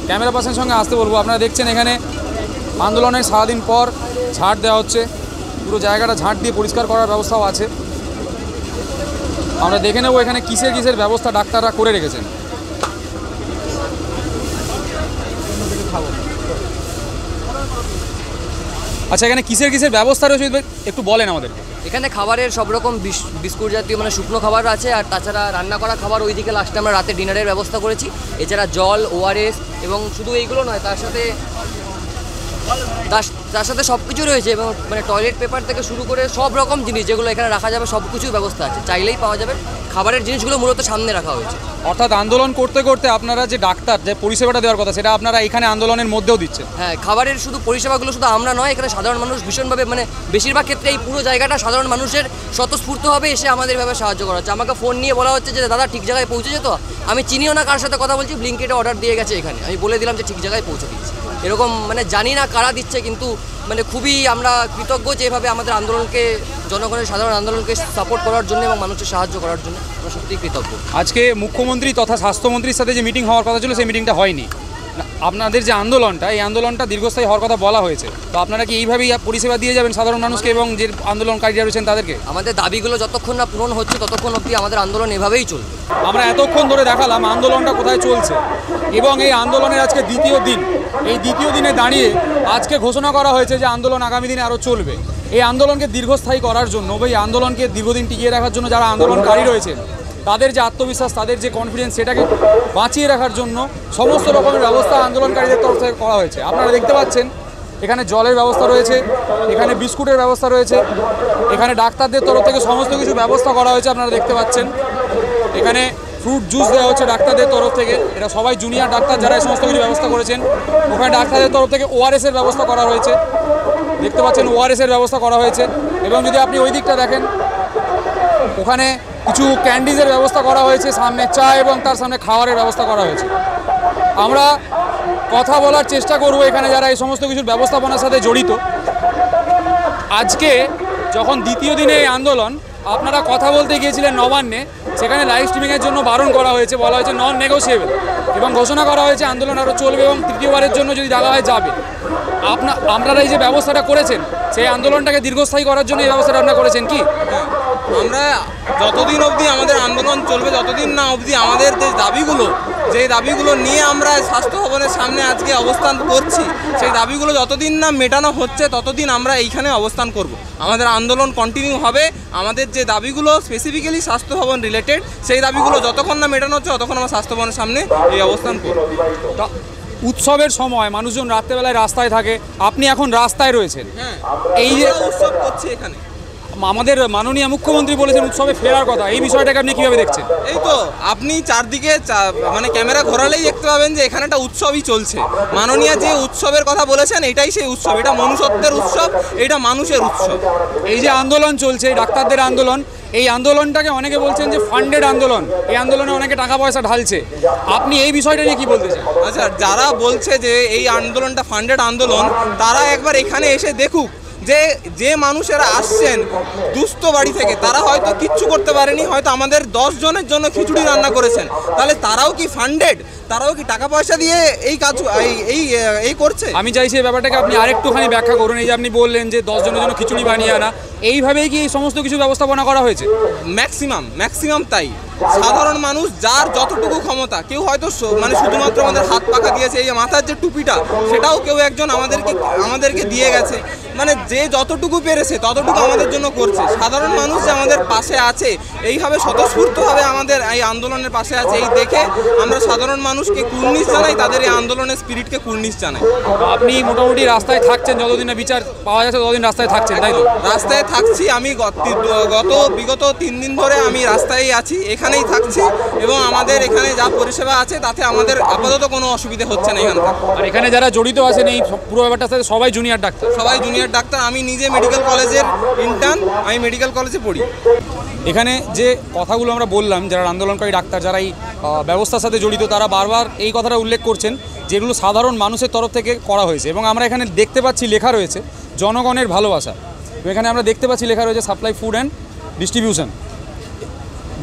Speaker 1: ক্যামেরা পার্সনের সঙ্গে আসতে বলবো। আপনারা দেখছেন এখানে আন্দোলনের সারাদিন পর ঝাড় দেওয়া হচ্ছে, পুরো জায়গাটা ঝাড় দিয়ে পরিষ্কার করার ব্যবস্থাও আছে। আমরা দেখে নেব এখানে কিসের কিসের ব্যবস্থা ডাক্তাররা করে রেখেছেন। আচ্ছা, এখানে কিসের কিসের ব্যবস্থা রয়েছে একটু বলেন আমাদের।
Speaker 10: এখানে খাবারের সব রকম বিস্কুট জাতীয় মানে শুকনো খাবার আছে, আর তাছাড়া রান্না করা খাবার ওইদিকে লাস্টে আমরা রাতে ডিনারের ব্যবস্থা করেছি। এছাড়া জল, ওআরএস এবং শুধু এইগুলো নয়, তার সাথে সব কিছু রয়েছে এবং মানে টয়লেট পেপার থেকে শুরু করে সব রকম জিনিস যেগুলো এখানে রাখা যাবে সব কিছুর ব্যবস্থা আছে, চাইলেই পাওয়া যাবে। খাবারের জিনিসগুলো মূলত সামনে রাখা হয়েছে।
Speaker 1: অর্থাৎ আন্দোলন করতে করতে আপনারা যে ডাক্তার যে পরিষেবাটা দেওয়ার কথা, সেটা আপনারা এখানে আন্দোলনের মধ্যেও দিচ্ছেন।
Speaker 10: হ্যাঁ, খাবারের শুধু পরিষেবাগুলো শুধু আমরা নয়, এখানে সাধারণ মানুষ ভীষণভাবে মানে বেশিরভাগ ক্ষেত্রে এই পুরো জায়গাটা সাধারণ মানুষের স্বতঃস্ফূর্তভাবে এসে আমাদের ভাবে সাহায্য করা হচ্ছে। আমাকে ফোন নিয়ে বলা হচ্ছে যে দাদা ঠিক জায়গায় পৌঁছে যেত, আমি চিনিও না কার সাথে কথা বলছি, ব্লিঙ্কিটে অর্ডার দিয়ে গেছে এখানে, আমি বলে দিলাম যে ঠিক জায়গায় পৌঁছে দিচ্ছি। এরকম মানে জানি না কারা দিচ্ছে, কিন্তু মানে খুবই আমরা কৃতজ্ঞ যে এভাবে আমাদের আন্দোলনকে, জনগণের সাধারণ আন্দোলনকে সাপোর্ট করার জন্য এবং মানুষের সাহায্য করার জন্য আমরা সত্যিই কৃতজ্ঞ।
Speaker 1: আজকে মুখ্যমন্ত্রী তথা স্বাস্থ্যমন্ত্রীর সাথে যে মিটিং হওয়ার কথা ছিল, সেই মিটিংটা হয়নি। আপনাদের যে আন্দোলনটা, এই আন্দোলনটা দীর্ঘস্থায়ী হওয়ার কথা বলা হয়েছে, তো আপনারা কি এইভাবেই পরিষেবা দিয়ে যাবেন সাধারণ মানুষকে এবং যে আন্দোলনকারীরা রয়েছেন তাদেরকে?
Speaker 10: আমাদের দাবিগুলো যতক্ষণ না পূরণ হচ্ছে ততক্ষণ অবধি আমাদের আন্দোলন এভাবেই চলবে।
Speaker 1: আমরা এতক্ষণ ধরে দেখালাম আন্দোলনটা কোথায় চলছে এবং এই আন্দোলনের আজকে দ্বিতীয় দিন। এই দ্বিতীয় দিনে দাঁড়িয়ে আজকে ঘোষণা করা হয়েছে যে আন্দোলন আগামী দিনে আরও চলবে। এই আন্দোলনকে দীর্ঘস্থায়ী করার জন্য বা এই আন্দোলনকে দীর্ঘদিন টিকিয়ে রাখার জন্য যারা আন্দোলনকারী রয়েছেন, তাদের যে আত্মবিশ্বাস, তাদের যে কনফিডেন্স, সেটাকে বাঁচিয়ে রাখার জন্য সমস্ত রকমের ব্যবস্থা আন্দোলনকারীদের তরফ থেকে করা হয়েছে। আপনারা দেখতে পাচ্ছেন এখানে জলের ব্যবস্থা রয়েছে, এখানে বিস্কুটের ব্যবস্থা রয়েছে, এখানে ডাক্তারদের তরফ থেকে সমস্ত কিছু ব্যবস্থা করা হয়েছে। আপনারা দেখতে পাচ্ছেন এখানে ফ্রুট জুস দেওয়া হচ্ছে ডাক্তারদের তরফ থেকে। এটা সবাই জুনিয়র ডাক্তার যারা এই সমস্ত কিছু ব্যবস্থা করেছেন। ওখানে ডাক্তারদের তরফ থেকে ওআরএসের ব্যবস্থা করা হয়েছে, দেখতে পাচ্ছেন ওআরএসের ব্যবস্থা করা হয়েছে। এবং যদি আপনি ওই দিকটা দেখেন, ওখানে কিছু ক্যান্ডিজের ব্যবস্থা করা হয়েছে, সামনে চা এবং তার সামনে খাওয়ারের ব্যবস্থা করা হয়েছে। আমরা কথা বলার চেষ্টা করব এখানে যারা এই সমস্ত কিছুর ব্যবস্থাপনার সাথে জড়িত। আজকে যখন দ্বিতীয় দিনে এই আন্দোলন, আপনারা কথা বলতে গিয়েছিলেন নবান্নে, সেখানে লাইভ স্ট্রিমিংয়ের জন্য বারণ করা হয়েছে, বলা হয়েছে নন নেগোসিয়েবল, এবং ঘোষণা করা হয়েছে আন্দোলন আরও চলবে এবং তৃতীয়বারের জন্য যদি ডাকা হয় যাবে। আপনারা এই যে ব্যবস্থাটা করেছেন, সেই আন্দোলনটাকে দীর্ঘস্থায়ী করার জন্য এই ব্যবস্থাটা আপনারা করেছেন কি?
Speaker 11: আমরা যতদিন অবধি আমাদের আন্দোলন চলবে, ততদিন না অবধি আমাদের যে দাবিগুলো নিয়ে আমরা স্বাস্থ্য ভবনের সামনে আজকে অবস্থান করছি, সেই দাবিগুলো যতদিন না মেটানো হচ্ছে ততদিন আমরা এইখানে অবস্থান করব। আমাদের আন্দোলন কন্টিনিউ হবে। আমাদের যে দাবিগুলো স্পেসিফিক্যালি স্বাস্থ্য ভবন রিলেটেড, সেই দাবিগুলো যতক্ষণ না মেটানো হচ্ছে ততক্ষণ আমরা স্বাস্থ্য ভবনের সামনে এই অবস্থান করব।
Speaker 1: উৎসবের সময় মানুষজন রাত্রেবেলায় রাস্তায় থাকে, আপনি এখন রাস্তায় রয়েছেন।
Speaker 11: হ্যাঁ,
Speaker 1: এই যে
Speaker 11: উৎসব করছি এখানে,
Speaker 1: আমাদের মাননীয় মুখ্যমন্ত্রী বলেছেন উৎসবে ফেরার কথা, এই বিষয়টাকে আপনি কীভাবে দেখছেন?
Speaker 11: এই তো আপনি চারদিকে মানে ক্যামেরা ঘোরালেই দেখতে পাবেন যে এখানে একটা উৎসবই চলছে। মাননীয় যে উৎসবের কথা বলেছেন, এটাই সেই উৎসব। এটা মনুষ্যত্বের উৎসব, এটা মানুষের উৎসব।
Speaker 1: এই যে আন্দোলন চলছে, ডাক্তারদের আন্দোলন, এই আন্দোলনটাকে অনেকে বলছেন যে ফান্ডেড আন্দোলন, এই আন্দোলনে অনেকে টাকা পয়সা ঢালছে। আপনি এই বিষয়টা নিয়ে কি বলতে চান?
Speaker 11: আচ্ছা, যারা বলছে যে এই আন্দোলনটা ফান্ডেড আন্দোলন, তারা একবার এখানে এসে দেখুক যে মানুষেরা আসছেন দুস্থ বাড়ি থেকে, তারা হয়তো কিচ্ছু করতে পারেনি, হয়তো আমাদের 10 জনের জন্য খিচুড়ি রান্না করেছেন, তাহলে তারাও কি ফান্ডেড? তারাও কি টাকা পয়সা দিয়ে এই কাজ এই করছে?
Speaker 1: আমি চাইছি এই ব্যাপারটাকে আপনি আরেকটুখানি ব্যাখ্যা করুন। এই যে আপনি বললেন যে 10 জনের জন্য খিচুড়ি বানিয়ে আনা, এইভাবেই কি এই সমস্ত কিছু ব্যবস্থাপনা করা হয়েছে?
Speaker 11: ম্যাক্সিমাম তাই। সাধারণ মানুষ যার যতটুকু ক্ষমতা, কেউ হয়তো মানে শুধুমাত্র আমাদের হাত পাখা দিয়েছে, এই মাথার যে টুপিটা সেটাও কেউ একজন আমাদেরকে দিয়ে গেছে, মানে যে যতটুকু পেরেছে ততটুকু আমাদের জন্য করছে। সাধারণ মানুষ যে আমাদের পাশে আছে, এইভাবে স্বতঃস্ফূর্তভাবে আমাদের এই আন্দোলনের পাশে আছে, এই দেখে আমরা সাধারণ মানুষকে কুর্নিশ জানাই, তাদের এই আন্দোলনের স্পিরিটকে কুর্নিশ জানাই।
Speaker 1: আপনি মোটামুটি রাস্তায় থাকছেন, যতদিন না বিচার পাওয়া যাচ্ছে ততদিন রাস্তায় থাকছেন, তাই তো?
Speaker 11: রাস্তায় থাকছি আমি, বিগত 3 দিন ধরে আমি রাস্তায় আছি, এখানেই থাকছি, এবং আমাদের এখানে যা পরিষেবা আছে তাতে আমাদের আপাতত কোনো অসুবিধা হচ্ছে না এখানে।
Speaker 1: আর এখানে যারা জড়িত আছেন এই পুরো ব্যাপারটার সাথে সবাই জুনিয়র ডাক্তার?
Speaker 11: সবাই জুনিয়র ডাক্তার। আমি নিজে মেডিকেল কলেজের ইন্টার্ন, আমি মেডিকেল কলেজে পড়ি।
Speaker 1: এখানে যে কথাগুলো আমরা বললাম, যারা আন্দোলনকারী ডাক্তার, যারা এই ব্যবস্থার সাথে জড়িত, তারা বারবার এই কথাটা উল্লেখ করছেন যেগুলো সাধারণ মানুষের তরফ থেকে করা হয়েছে। এবং আমরা এখানে দেখতে পাচ্ছি লেখা রয়েছে জনগণের ভালোবাসা। এখানে আমরা দেখতে পাচ্ছি লেখা রয়েছে সাপ্লাই ফুড অ্যান্ড ডিস্ট্রিবিউশন,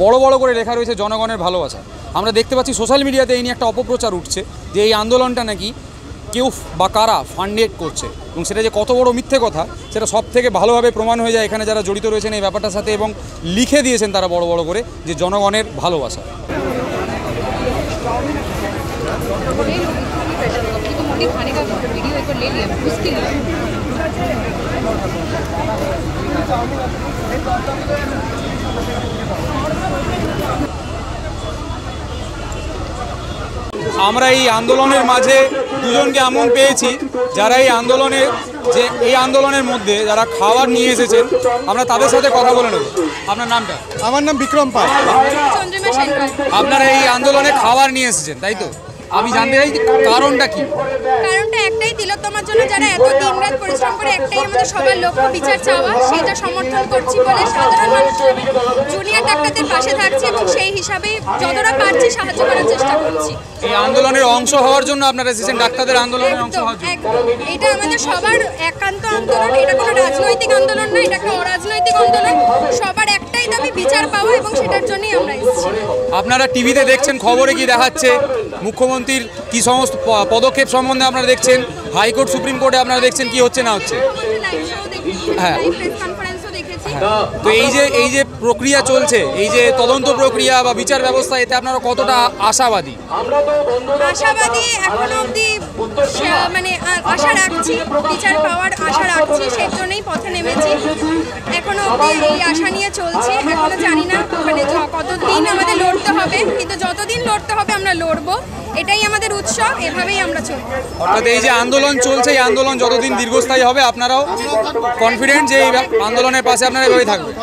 Speaker 1: বড় বড় করে লেখা রয়েছে জনগণের ভালোবাসা। আমরা দেখতে পাচ্ছি সোশ্যাল মিডিয়াতে এই নিয়ে একটা অপপ্রচার উঠছে যে এই আন্দোলনটা নাকি কেউ বা কারা ফান্ডেড করছে, এবং সেটা যে কত বড় মিথ্যে কথা সেটা সব থেকে ভালোভাবে প্রমাণ হয়ে যায় এখানে যারা জড়িত রয়েছেন এই ব্যাপারটার সাথে, এবং লিখে দিয়েছেন তারা বড় বড় করে যে জনগণের ভালোবাসা। আমরা এই আন্দোলনের মাঝে দুজনকে এমন পেয়েছি যারা এই আন্দোলনের মধ্যে যারা খাবার নিয়ে এসেছেন, আমরা তাদের সাথে কথা বলে নেব। আপনার নামটা?
Speaker 7: আমার নাম বিক্রম পাল।
Speaker 1: আপনারা এই আন্দোলনে খাবার নিয়ে এসেছেন, তাই তো? আমি জানতে চাই কারণটা কি?
Speaker 6: কারণটা একটাই, তিলোত্তমার জন্য যারা এত দিনরাত পরিশ্রম করে, একটাই আমাদের সবার লক্ষ্য বিচার চাওয়া, সেটা সমর্থন করছি বলে সাধারণ মানুষ জুনিয়র ডাক্তারদের পাশে থাকছি, এবং সেই হিসাবে যতটা পারছি সাহায্য করার চেষ্টা করছি।
Speaker 1: এই আন্দোলনের অংশ হওয়ার জন্য আপনারা এসেছেন, ডাক্তারদের আন্দোলনের অংশ হওয়ার জন্য?
Speaker 6: এটা আমাদের সবার একান্ত আন্দোলন, এটা কোনো রাজনৈতিক আন্দোলন না, এটা একটা অরাজনৈতিক আন্দোলন। সবার একটাই দাবি বিচার পাওয়া, এবং সেটার জন্যই আমরা এসেছি।
Speaker 1: আপনারা টিভিতে দেখছেন, খবরে কি দেখাচ্ছে মুখ্যমন্ত্রীর কি সমস্ত পদক্ষেপ সম্বন্ধে আপনারা দেখছেন, হাইকোর্ট সুপ্রিম কোর্টে আপনারা দেখছেন কি হচ্ছে না হচ্ছে? হ্যাঁ, তো এই যে প্রক্রিয়া চলছে, এই যে তদন্ত প্রক্রিয়া বা বিচার ব্যবস্থা, এতে আপনারা কতটা আশাবাদী?
Speaker 6: আশাবাদী এখনো অবধি, মানে আশা রাখছি, বিচার পাওয়ার আশা রাখছি, সেই জন্যই পথে নেমেছি। এখনো অবধি এই আশা নিয়ে চলছে, এখনো জানি না মানে কতদিন আমাদের লড়তে হবে, কিন্তু যতদিন লড়তে হবে আমরা লড়বো, এটাই আমাদের উৎসব, এভাবেই আমরা চলবো।
Speaker 1: অর্থাৎ এই যে আন্দোলন চলছে, এই আন্দোলন যতদিন দীর্ঘস্থায়ী হবে আপনারাও কনফিডেন্ট যে এই আন্দোলনের পাশে আপনারা এভাবেই থাকবেন?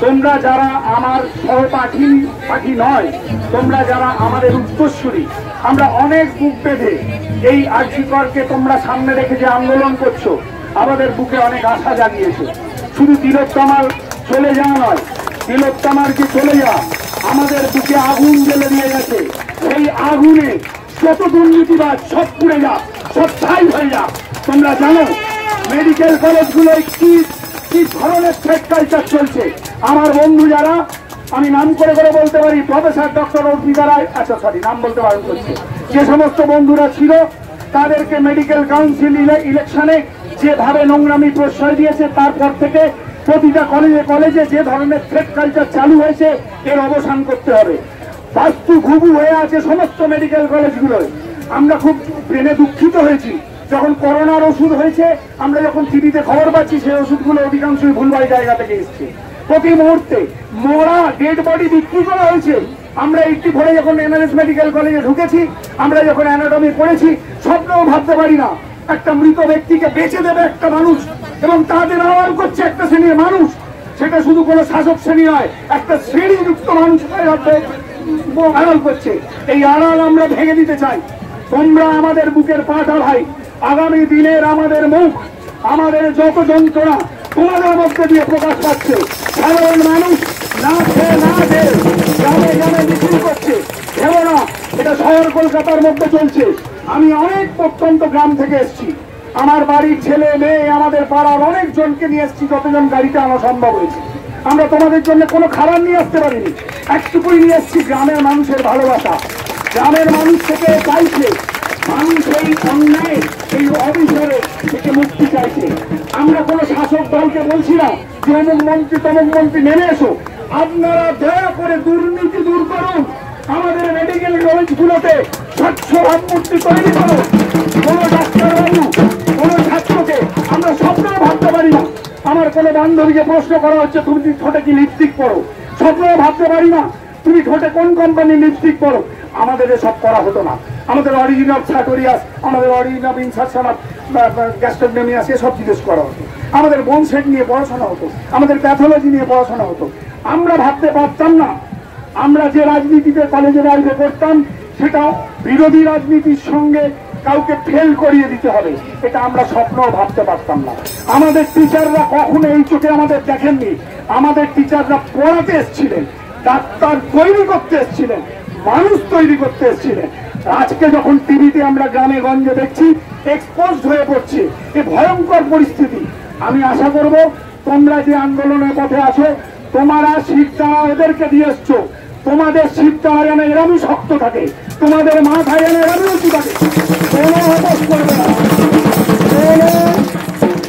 Speaker 2: তোমরা যারা আমার সহপাঠী নয়, তোমরা যারা আমাদের উত্তরসূরি, আমরা অনেক বুক বেঁধে এই আর্যিকরকে তোমরা সামনে রেখে যে আন্দোলন করছো, আমাদের বুকে অনেক আশা জাগিয়েছে। শুধু তিলোত্তমার চলে যাওয়া নয়, তিলোত্তমার যে চলে যাওয়া আমাদের বুকে আগুন জ্বেলে দিয়ে গেছে। সেই আগুনে যত দুর্নীতিবাদ সব পুড়ে যাক, সব ছাই হয়ে যাক। তোমরা জানো মেডিকেল কলেজগুলোয় কি ধরনের থ্রেট কালচার চলছে। আমার বন্ধু যারা, আমি নাম করে বলতে পারি, প্রফেসর ডক্টর অর্পিতা রায়, নাম বলতে বারণ করছে, যে সমস্ত বন্ধুরা ছিল তাদেরকে মেডিকেল কাউন্সিল ইলেকশনে যেভাবে নোংরামি প্রশ্রয় দিয়েছে, তারপর থেকে প্রতিটা কলেজে যে ধরনের থ্রেট কালচার চালু হয়েছে, এর অবসান করতে হবে। বাস্তু ঘুঘু হয়ে আছে সমস্ত মেডিকেল কলেজগুলোয়। আমরা খুব ব্রেনে দুঃখিত হয়েছি যখন করোনার ওষুধ হয়েছে, আমরা যখন টিভিতে খবর পাচ্ছি সেই ওষুধগুলো অধিকাংশই ভুলভাল জায়গা থেকে এসছে। প্রতি মুহূর্তে মরা ডেড বডি বিক্রি করা হয়েছে। আমরা 84 যখন এনআরএস মেডিকেল কলেজে ঢুকেছি, আমরা যখন অ্যানাটমি পড়েছি, স্বপ্নেও ভাবতে পারি না একটা মৃত ব্যক্তিকে বেঁচে দেবে একটা মানুষ, এবং তাদের আড়াল করছে একটা শ্রেণীর মানুষ। সেটা শুধু কোনো শাসক শ্রেণী নয়, একটা শ্রেণীযুক্ত মানুষ আড়াল করছে। এই আড়াল আমরা ভেঙে দিতে চাই। তোমরা আমাদের বুকের পাটা ভাই। আগামী দিনের আমাদের মুখ, আমাদের যত যন্ত্রণা তোমাদের মধ্যে দিয়ে প্রকাশ পাচ্ছে। সাধারণ মানুষ না খেয়ে না খেয়ে গ্রামে গ্রামে মিছিল করছে। ভেবো না এটা শহর কলকাতার মধ্যে চলছে। আমি অনেক প্রত্যন্ত গ্রাম থেকে এসেছি। আমার বাড়ির ছেলে মেয়ে, আমাদের পাড়ার অনেকজনকে নিয়ে এসেছি, যতজন গাড়িতে আনা সম্ভব হয়েছে। আমরা তোমাদের জন্য কোনো খাবার নিয়ে আসতে পারিনি, একটুকুই নিয়ে এসেছি গ্রামের মানুষের ভালোবাসা। গ্রামের মানুষ থেকে চাইছে, মানুষ এই অন্যায়, এই অবিচারে থেকে মুক্তি চাইছে। আমরা কোনো শাসক দলকে বলছি না যে অমুক মন্ত্রী তমুক মন্ত্রী নেমে এসো। আপনারা দয়া করে দুর্নীতি দূর করুন, আমাদের মেডিকেল কলেজগুলোতে স্বচ্ছ ভাবমূর্তি তৈরি করুন। কোনো ডাক্তারবাবু, কোনো ছাত্রকে আমরা স্বপ্নেও ভাবতে পারি না। আমার কোনো বান্ধবীকে প্রশ্ন করা হচ্ছে তুমি ঠোঁটে কি লিপস্টিক পরো, স্বপ্নেও ভাবতে পারি না তুমি ঠোঁটে কোন কোম্পানির লিপস্টিক পরো। আমাদের এসব করা হতো না। আমাদের অরিজিন অফ সার্টোরিয়াস, আমাদের অরিজিন অফ ইনসারশন অফ গ্যাস্ট্রোনেমিয়াস এসব জিজ্ঞেস করা হতো। আমাদের বোন সেট নিয়ে পড়াশোনা হতো, আমাদের প্যাথোলজি নিয়ে পড়াশোনা হতো। আমরা ভাবতে পারতাম না আমরা যে রাজনীতিতে কলেজে বাইরে করতাম সেটা বিরোধী রাজনীতির সঙ্গে কাউকে ফেল করিয়ে দিতে হবে, এটা আমরা স্বপ্নও ভাবতে পারতাম না। আমাদের টিচাররা কখনো এই চোখে আমাদের দেখেননি। আমাদের টিচাররা পড়াতে এসেছিলেন, ডাক্তার তৈরি করতে এসেছিলেন, মানুষ তৈরি করতে এসেছিলেন। আজকে যখন টিভিতে আমরা গ্রামে গঞ্জে দেখছি এক্সপোজড হয়ে পড়ছে এ ভয়ঙ্কর পরিস্থিতি। আমি আশা করব তোমরা যে আন্দোলনের পথে আছো, তোমরা শিবদাঁড়া এদেরকে দিয়ে এসছো, তোমাদের শিবদাঁড়া যেন এরমই শক্ত থাকে, তোমাদের মাথায় যেন এরমই উঁচু থাকে, কোনো আপোষ করবে না,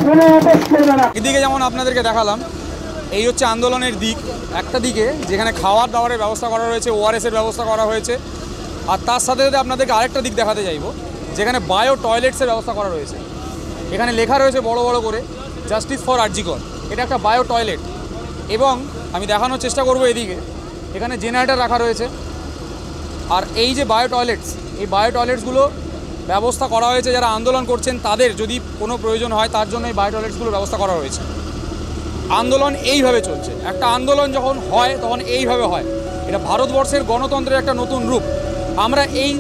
Speaker 2: কোনো আপোষ করবে না।
Speaker 1: এদিকে যেমন আপনাদেরকে দেখালাম, এই হচ্ছে আন্দোলনের দিক। একটা দিকে যেখানে খাওয়ার দাওয়ারের ব্যবস্থা করা রয়েছে, ওআরএসের ব্যবস্থা করা হয়েছে, আর তার সাথে সাথে আপনাদেরকে আরেকটা দিক দেখাতে চাইব যেখানে বায়ো টয়লেটসের ব্যবস্থা করা রয়েছে। এখানে লেখা রয়েছে বড় বড় করে জাস্টিস ফর আরজিকর, এটা একটা বায়ো টয়লেট। এবং আমি দেখানোর চেষ্টা করব এদিকে এখানে জেনারেটর রাখা রয়েছে। আর এই যে বায়ো টয়লেটস, এই বায়ো টয়লেটসগুলো ব্যবস্থা করা হয়েছে যারা আন্দোলন করছেন তাদের যদি কোনো প্রয়োজন হয় তার জন্য এই বায়ো টয়লেটসগুলোর ব্যবস্থা করা হয়েছে। আন্দোলন এইভাবে চলছে, একটা আন্দোলন যখন হয় তখন এইভাবে হয়। এটা ভারতবর্ষের গণতন্ত্রের একটা নতুন রূপ। আমরা এই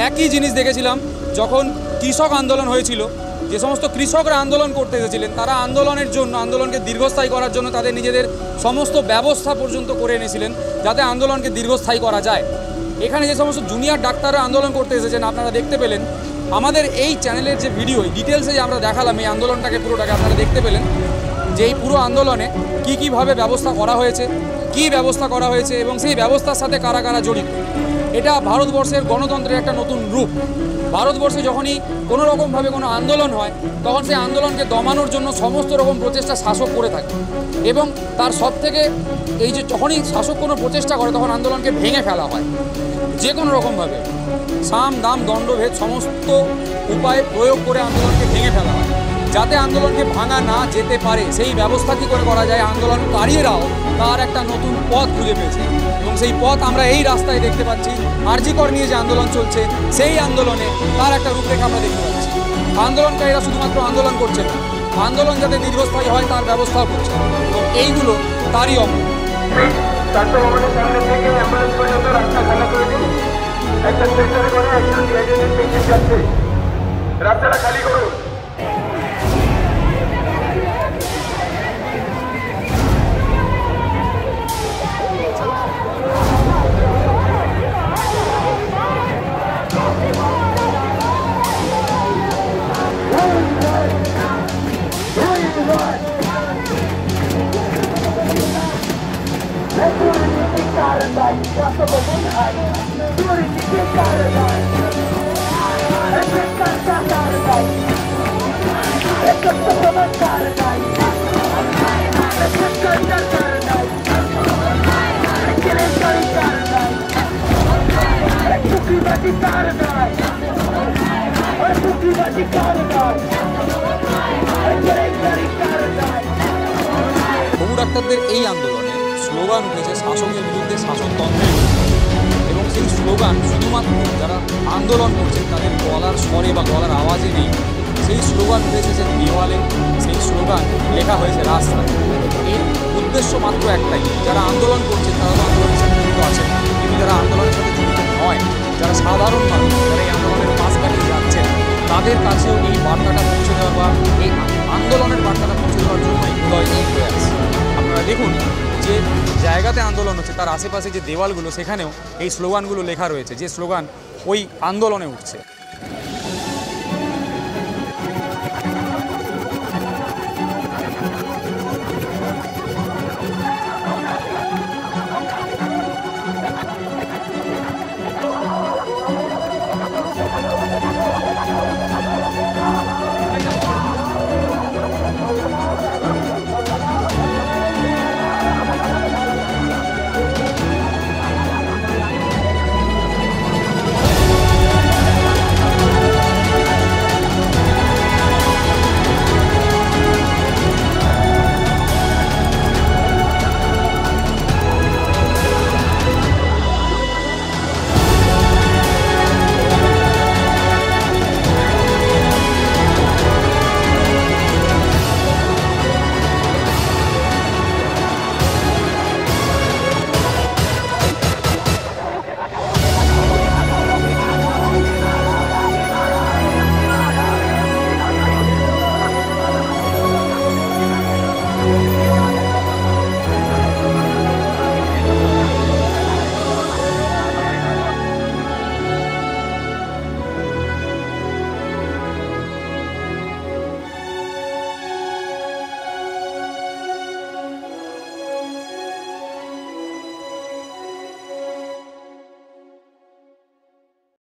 Speaker 1: একই জিনিস দেখেছিলাম যখন কৃষক আন্দোলন হয়েছিল। যে সমস্ত কৃষকরা আন্দোলন করতে এসেছিলেন তারা আন্দোলনের জন্য, আন্দোলনকে দীর্ঘস্থায়ী করার জন্য তাদের নিজেদের সমস্ত ব্যবস্থা পর্যন্ত করে এনেছিলেন যাতে আন্দোলনকে দীর্ঘস্থায়ী করা যায়। এখানে যে সমস্ত জুনিয়র ডাক্তাররা আন্দোলন করতে এসেছেন আপনারা দেখতে পেলেন। আমাদের এই চ্যানেলের যে ভিডিও ডিটেলসে যে আমরা দেখালাম এই আন্দোলনটাকে পুরোটাকে আপনারা দেখতে পেলেন যে এই পুরো আন্দোলনে কীভাবে ব্যবস্থা করা হয়েছে, কী ব্যবস্থা করা হয়েছে এবং সেই ব্যবস্থার সাথে কারা কারা জড়িত। এটা ভারতবর্ষের গণতন্ত্রের একটা নতুন রূপ। ভারতবর্ষে যখনই কোনো রকমভাবে কোনো আন্দোলন হয় তখন সেই আন্দোলনকে দমানোর জন্য সমস্ত রকম প্রচেষ্টা শাসক করে থাকে এবং তার সব থেকে এই যে যখনই শাসক কোনো প্রচেষ্টা করে তখন আন্দোলনকে ভেঙে ফেলা হয় যে কোনো রকমভাবে। সাম দাম দণ্ডভেদ সমস্ত উপায় প্রয়োগ করে আন্দোলনকে ভেঙে ফেলা হয় যাতে আন্দোলনকে ভাঙা না যেতে পারে। সেই ব্যবস্থা কী করে করা যায়, আন্দোলনকারীরাও তার একটা নতুন পথ খুঁজে পেয়েছে এবং সেই পথ আমরা এই রাস্তায় দেখতে পাচ্ছি। আরজিকর নিয়ে যে আন্দোলন চলছে সেই আন্দোলনে তার একটা রূপরেখা আমরা দেখতে পাচ্ছি। আন্দোলনকারীরা শুধুমাত্র আন্দোলন করছে না, আন্দোলন যাতে দীর্ঘস্থায়ী হয় তার ব্যবস্থাও করছে। তো এইগুলো তারই অঙ্গ।
Speaker 2: রাস্তাটা খালি করুন।
Speaker 1: বহু ডাক্তারদের এই আন্দোলনে স্লোগান উঠেছে শাসকের বিরুদ্ধে, শাসনতন্ত্রের বিরুদ্ধে। এবং সেই স্লোগান শুধুমাত্র যারা আন্দোলন করছেন তাদের গলার স্বরে বা গলার আওয়াজে নেই, সেই স্লোগান উঠেছে যে দেওয়ালে, সেই স্লোগান লেখা হয়েছে রাস্তায়। এর উদ্দেশ্য মাত্র একটাই, যারা আন্দোলন করছেন তারা তো আন্দোলনের সাথে জড়িত আছেন, কিন্তু যারা আন্দোলনের সাথে জড়িত নয়, যারা সাধারণ মানুষ, যারা এই আন্দোলনের পাশ কাটিয়ে যাচ্ছেন তাদের কাছেও এই বার্তাটা পৌঁছে দেওয়া বা এই আন্দোলনের বার্তাটা পৌঁছে দেওয়ার জন্য এই প্রয়াস। আপনারা দেখুন যে জায়গাতে আন্দোলন হচ্ছে তার আশেপাশে যে দেওয়ালগুলো সেখানেও এই স্লোগানগুলো লেখা রয়েছে, যে স্লোগান ওই আন্দোলনে উঠছে।